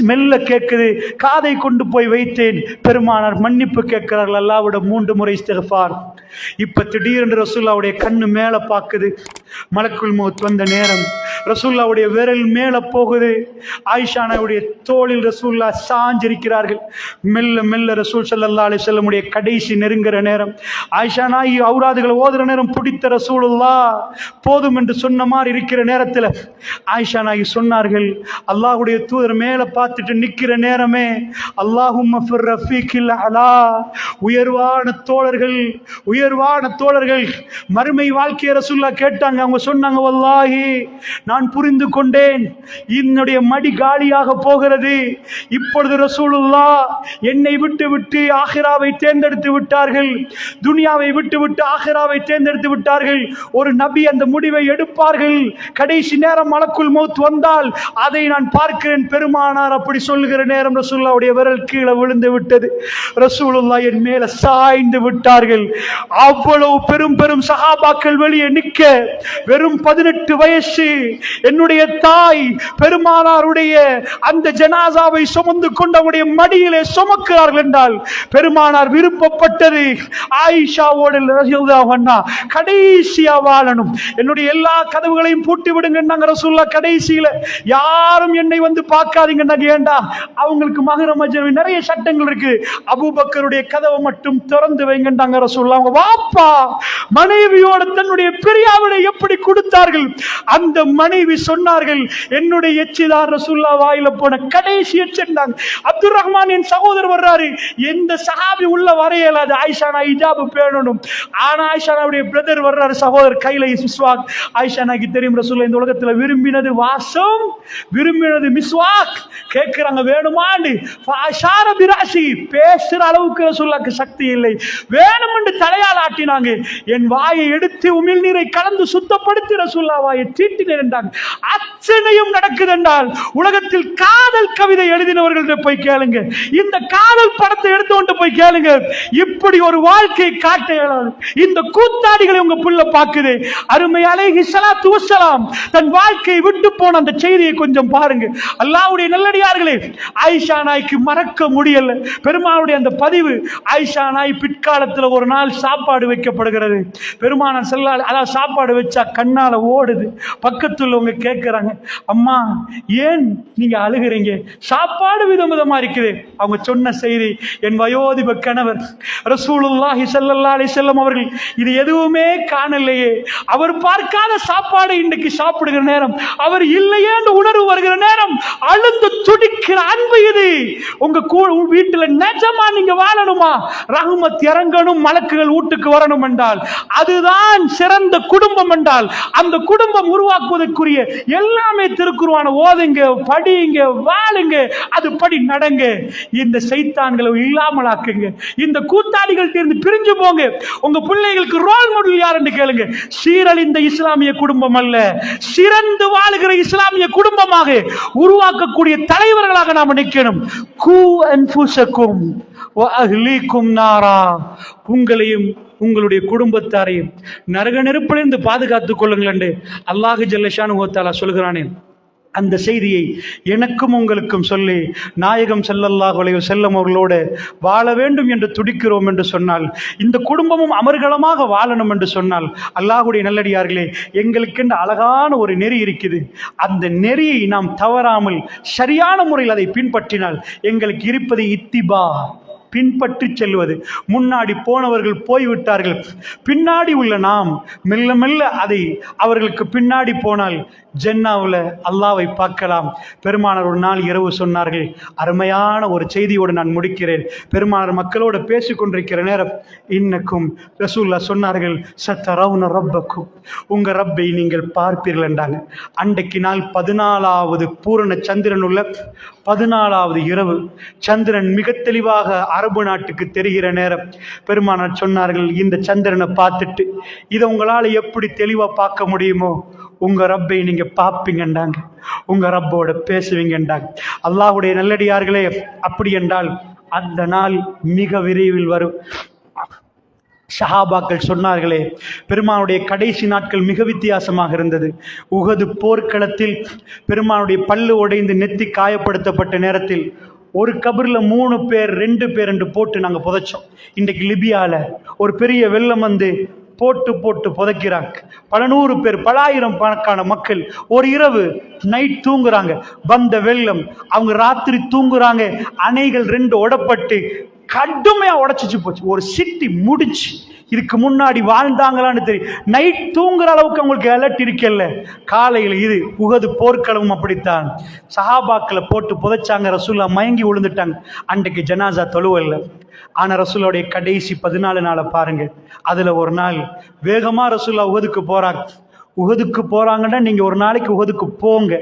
மெல்ல கேட்குது, காதை கொண்டு போய் வைத்தேன். பெருமானார் மன்னிப்பு கேட்கிறார்கள், அல்லாஹ்விட 3 முறை இஸ்திக்ஃபார். இப்ப திடீரென்று ரசூலுல்லாஹ்வுடைய கண்ணு மேல பாக்குது. மலக்குல் மௌத் வந்த நேரம் ரசூலுல்லாஹ்வுடைய விரல் மேல போகுது. ஆயிஷாவுடைய தோளில் ரசூலுல்லாஹ் சாஞ்சிருக்கிறார்கள். மெல்ல மெல்ல ரசூல் ஸல்லல்லாஹு அலைஹி வஸல்லம் உடைய கடைசி நெருங்குற நேரம், ஆயிஷா நாயகி ஔராதுகளை ஓதுற நேரம் பிடித்த ரசூலுல்லாஹ் போதும் என்று சொன்ன மாதிரி இருக்கிற நேரத்தில் ஆயிஷா நாயகி சொன்னார்கள், அல்லாஹ்வுடைய தூதர் மேல பார்த்துட்டு நிக்கிற நேரமே, அல்லாஹும்ம ஃபிர் ரஃபீகில் அலா, உயர்வான தோழர்கள், உயர்வான தோழர்கள். மறுமை வாழ்க்கையை ரசூலுல்லாஹ் கேட்டாங்க. அவங்க சொன்னாங்க, வல்லாஹி நான் புரிந்து கொண்டேன், என்னுடைய மடி காலியாக போகிறது. இப்பொழுது ரசூலுல்லாஹ் என்னை விட்டு விட்டு ஆகிராவை தேர்ந்தெடுத்து விட்டார்கள், துனியாவை விட்டு விட்டு ஆகிராவை தேர்ந்தெடுத்து விட்டார்கள். ஒரு நபி அந்த முடிவை எடுப்பார்கள். கடைசி நேரம் மலக்குல் மௌத் வந்தால் அதை நான் பார்க்கிறேன். பெருமானார் அப்படி சொல்லுகிற நேரம் ரசூலுல்லாஹ்வுடைய விரல் கீழே விழுந்து விட்டது. ரசூலுல்லாஹ் என் மேல சாய்ந்து விட்டார்கள். அவ்வளவு பெரும் பெரும் சஹாபாக்கள் வெளியே நிற்க, வெறும் 18 வயசு என்னுடைய தாய் பெருமானாருடைய அந்த ஜனாசாவை சுமந்து கொண்டு அவருடைய மடியிலே சுமக்கிறார்கள் என்றால் பெருமானார் விருப்பப்பட்டது ஆயிஷாவோடு கடைசியா வாழணும். என்னுடைய எல்லா கதவுகளையும் பூட்டி விடுங்க. ரசூலுல்லாஹ் கடைசியில யாரும் என்னை வந்து பார்க்காதீங்க. ஏண்டா அவங்களுக்கு மஹ்ரம் நிறைய சட்டங்கள் இருக்கு. அபூபக்கருடைய கதவை மட்டும் திறந்து வைங்கன்றாங்க ரசூலுல்லாஹ். அவங்க வாப்பா மனைவியோட தன்னுடைய பிரியாவினை எப்படி கொடுத்தார்கள். அந்த மனைவி சொன்னார்கள், என்னுடைய எச்சிதான் ரசூலுல்லாஹ் வாயில போன கடைசி எச்சிருந்தாங்க. அப்துல் ரஹ்மான் என் சகோதரர் வர்றாரு, எந்த சஹாபி உள்ள வரையலாது. ஆயிஷா நான் ஹிஜாப் பேணணும். ஆனா ஆயிஷாவுடைய பிரதர் வர்றாரு, சகோதரர் கையில மிஸ்வாக். ஆயிஷா நாக்கு தெரியும் ரசூலுல்லாஹ் இந்த உலகத்துல விரும்பினது வாசம், விரும்பினது மிஸ்வாக். கேட்கிறாங்க வேணுமாண்டு. பேசுற அளவுக்கு ரசூலுல்லாஹ்க்கு சக்தி இல்லை. வேணும் என்று தலையால் ஆட்டினாங்க. என் வாயை எடுத்து உமிழ் நீரை கலந்து சுத்தப்படுத்தி ரசூலுல்லாஹ் வாயை தீட்டினேன் என்றாங்க. அத்தனையும் நடக்குது என்றால் உலகத்தில் காதல் கவிதை எழுதினவர்கள் போய் கேளுங்க. இந்த காதல் படத்தை எடுத்து போய் கேளுங்க. இப்படி ஒரு வாழ்க்கை காட்ட இயலாது. இந்த கூத்தாடிகளை உங்க புள்ள பாக்குது. அருமை அலைஹி ஸலாத்து வஸ்ஸலாம் தன் வாழ்க்கையை விட்டு போன அந்த செய்தியை கொஞ்சம் பாருங்க. அல்லாஹ்வுடைய நல்லடியார்களே, ஆயிஷா நாய்க்கு மறக்க முடியல பெருமானுடைய அந்த பதிவு. ஆயிஷா நாய் பிற்காலத்தில் ஒரு நாள் சாப்பாடு வைக்கப்படுகிறது. பெருமானார் ஸல்லல்லாஹு அலைஹி வஸல்லம் சாப்பாடு வச்சா கண்ணால ஓடுது. பக்கத்துல உங்க கேட்கிறாங்க, அம்மா ஏன் நீங்க அழுகிறீங்க? சாப்பாடு விதவிதமா இருக்குது. அவங்க சொன்ன செய்தி, என் வயோதிப கணவர் ரசூலுல்லாஹி ஸல்லல்லாஹு அலைஹி வஸல்லம் அவர்கள் இது எதுவுமே காணலையே. அவர் பார்க்காத சாப்பாடு இன்றைக்கு சாப்பிடுகிற நேரம், அவர் இல்லையே என்று உணர்வு வருகிற நேரம் அழுந்து துடிக்கிற அன்பு இது. உங்க வீட்டுல நிஜமா நீங்க வாழணுமா, ரஹ்மத் இறங்கணும், மலக்குகள் வீட்டுக்கு வரணும் என்றால் அதுதான் சிறந்த குடும்பம் என்றால் அந்த குடும்பம் உருவாக்குவதற்குரிய எல்லாமே திருக்குர்ஆனை ஓதுங்க, படிங்க, வாழுங்க, அது படி நடங்க. இந்த சைத்தான்களை இல்லாமல் ஆக்குங்க. இந்த கூத்தாடிகள் தீர்ந்து பிரிஞ்சு போங்க. உங்க பிள்ளைகளுக்கு ரோல் மாடல் யார் என்று கேளுங்க. சீரழிந்த இஸ்லாமிய குடும்பம் அல்ல, சிறந்து வாழுகிற இஸ்லாமிய குடும்பமாக உருவாக்கக்கூடிய தலைவர்களாக நாம் நிற்கணும். கூ அன்ஃபுஸக்கும் வ அஹ்லீக்கும் நாரா, உங்களையும் உங்களுடைய குடும்பத்தாரையும் நரக நெருப்பிலிருந்து பாதுகாத்துக் கொள்ளுங்கள் என்று அல்லாஹ் ஜல்ல ஷானுஹு வ தஆலா சொல்கிறானே. அந்த செய்தியை எனக்கும் உங்களுக்கும் சொல்லி நாயகம் ஸல்லல்லாஹு அலைஹி வஸல்லம் அவர்களோடு வாழ வேண்டும் என்று துடிக்கிறோம் என்று சொன்னால், இந்த குடும்பமும் அமர்கலமாக வாழணும் என்று சொன்னால், அல்லாஹ்வுடைய நல்லடியார்களே, எங்களுக்கென்று அழகான ஒரு நெறி இருக்குது. அந்த நெறியை நாம் தவறாமல் சரியான முறையில் அதை பின்பற்றினால் எங்களுக்கு இருப்பது இத்திபா, பின்பற்றி செல்வது. முன்னாடி போனவர்கள் போய்விட்டார்கள், பின்னாடி உள்ள நாம் மெல்ல மெல்ல அதை அவர்களுக்கு பின்னாடி போனால் ஜன்னாவில் அல்லாவை பார்க்கலாம். பெருமானார் ஒரு நாள் இரவு சொன்னார்கள், அருமையான ஒரு செய்தியோடு நான் முடிக்கிறேன். பெருமானார் மக்களோடு பேசிக்கொண்டிருக்கிற நேரம் இன்னக்கும் ரசூலுல்லாஹ் சொன்னார்கள், சத்தரவுன ரப்பக்கும், உங்க ரப்பை நீங்கள் பார்ப்பீர்கள் என்றாங்க. அன்றைக்கு நாள் 14வது பூரண சந்திரன் உள்ள 14வது இரவு, சந்திரன் மிக தெளிவாக அரபு நாட்டுக்கு தெரிகிற நேரம் பெருமானார் சொன்னார்கள், இந்த சந்திரனை பார்த்துட்டு இதை உங்களால் எப்படி தெளிவா பார்க்க முடியுமோ உங்க ரப்பை நீங்க பார்ப்பீங்கன்றாங்க, உங்க ரப்போட பேசுவீங்கன்றாங்க. அல்லாஹ்வுடைய நல்லடியார்களே, அப்படி என்றால் அந்த நாள் மிக விரைவில் வரும். சஹாபாக்கள் சொன்னார்களே, பெருமானுடைய கடைசி நாட்கள் மிக வித்தியாசமாக இருந்தது. உஹது போர்க்களத்தில் பெருமானுடைய பல்லு உடைந்து நெத்தி காயப்படுத்தப்பட்ட நேரத்தில் ஒரு கபர்ல 3 பேர் 2 பேர் என்று போட்டு நாங்கள் புதைச்சோம். இன்றைக்கு லிபியால ஒரு பெரிய வெள்ளம் வந்து போட்டு போட்டு புதைக்கிறாங்க. பல 100 பேர், பல ஆயிரம் கணக்கான மக்கள் ஒரு இரவு நைட் தூங்குறாங்க. வந்த வெள்ளம், அவங்க ராத்திரி தூங்குறாங்க. அணைகள் 2 உடப்பட்டு கடுமையா உடைச்சிச்சு போச்சு. ஒரு சிட்டி முடிச்சு. இதுக்கு முன்னாடி வாழ்ந்தாங்களான்னு தெரியும். நைட் தூங்குற அளவுக்கு அவங்களுக்கு அலர்ட் இருக்கல. காலையில் இது உஹது போர்க்களமும் அப்படித்தான். சஹாபாக்களை போட்டு புதைச்சாங்க. ரசூலுல்லாஹ் மயங்கி விழுந்துட்டாங்க. அன்றைக்கு ஜனாசா தொழுவல்ல. ஆனா ரசூலுடைய கடைசி 14 நாளை பாருங்க. அதுல ஒரு நாள் வேகமா ரசூலுல்லாஹ் உஹதுக்கு போறாங்க. உஹதுக்கு போறாங்கன்னா நீங்க ஒரு நாளைக்கு உஹதுக்கு போங்க.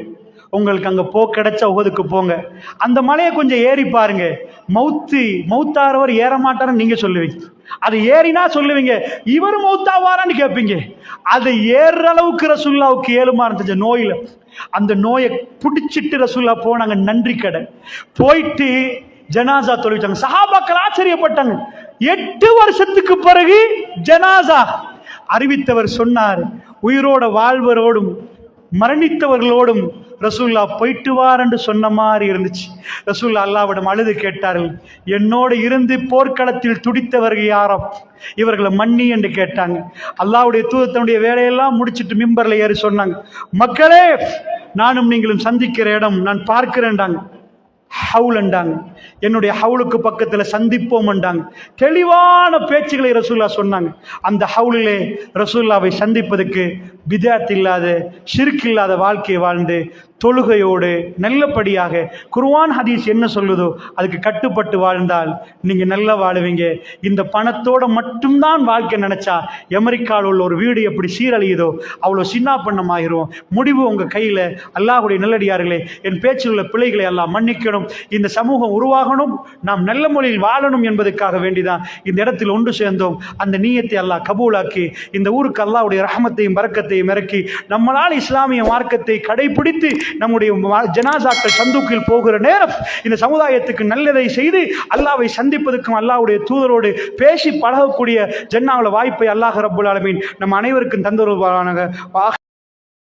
உங்களுக்கு அங்க கிடைச்ச உகதுக்கு போங்க, அந்த மலையை கொஞ்சம் ஏறி பாருங்க. மௌத்தாரவர் ஏற மாட்டாருன்னு நீங்க சொல்லுவீங்க, அது ஏறினா சொல்லுவீங்க இவர் மௌத்தாவாரான்னு கேட்பீங்க. அதை ஏறுற அளவுக்கு ரசூலுல்லாவுக்கு ஏழுமா இருந்துச்சு நோயில. அந்த நோயை பிடிச்சிட்டு ரசூலுல்லா போனாங்க, நன்றி கடன் போயிட்டு ஜனாசா தொழுவிச்சாங்க. சஹாபாக்கள் ஆச்சரியப்பட்டாங்க. 8 வருஷத்துக்கு பிறகு ஜனாசா அறிவித்தவர் சொன்னார், உயிரோட வாழ்வரோடும் மரணித்தவர்களோடும் ரசூல்லா போயிட்டு வார் என்று சொன்ன மாதிரி இருந்துச்சு. ரசூல்லா அல்லாஹ்விடம் அழுது கேட்டார்கள், என்னோடு இருந்து போர்க்களத்தில் துடித்தவர்கள் யாரோ இவர்களை மன்னி என்று கேட்டாங்க. அல்லாஹ்வுடைய தூதர் தன்னுடைய வேலையெல்லாம் முடிச்சிட்டு மிம்பர்ல ஏறி சொன்னாங்க, மக்களே நானும் நீங்களும் சந்திக்கிற இடம் நான் பார்க்கிறேன்டாங்க. ஹவுல் என்றாங்க, என்னுடைய ஹவுலுக்கு பக்கத்தில் சந்திப்போம் என்றாங்க. தெளிவான பேச்சுகளை ரசூல்லா சொன்னாங்க. அந்த ஹவுலிலே ரசூல்லாவை சந்திப்பதற்கு பிதாத் இல்லாத ஷிர்க் இல்லாத வாழ்க்கையை வாழ்ந்து தொழுகையோடு நல்லபடியாக குர்ஆன் ஹதீஸ் என்ன சொல்லுதோ அதுக்கு கட்டுப்பட்டு வாழ்ந்தால் நீங்க நல்லா வாழுவீங்க. இந்த பணத்தோட மட்டும்தான் வாழ்க்கை நினைச்சா அமெரிக்காவில் உள்ள ஒரு வீடு எப்படி சீரழியுதோ அவ்வளோ சின்ன பண்ணமாயிரும். முடிவு உங்க கையில. அல்லாஹ்வுடைய நல்லடியார்களே, என் பேச்சில் உள்ள பிழைகளை எல்லாம் மன்னிக்கணும். இந்த சமூகம் உருவாகணும், நாம் நல்ல முறையில் வாழணும் என்பதற்காக வேண்டிதான் இந்த இடத்தில் ஒன்று சேர்ந்தோம். அந்த நீயத்தை அல்லாஹ் கபூலாக்கி இந்த ஊருக்கு அல்லாஹ்வுடைய ரஹமத்தையும் பரக்கத்தையும் இறக்கி நம்மளால் இஸ்லாமிய மார்க்கத்தை கடைபிடித்து நம்முடைய ஜனாசாக்கள் சந்தூக்கில் போகிற நேரம் இந்த சமுதாயத்துக்கு நல்லதை செய்து அல்லாஹ்வை சந்திப்பதற்கும் அல்லாஹ்வுடைய தூதரோடு பேசி பழகக்கூடிய ஜன்னாவுல வாய்ப்பை அல்லாஹ் ரப்புல் ஆலமீன் நம் அனைவருக்கும் தந்தருள்வானாக.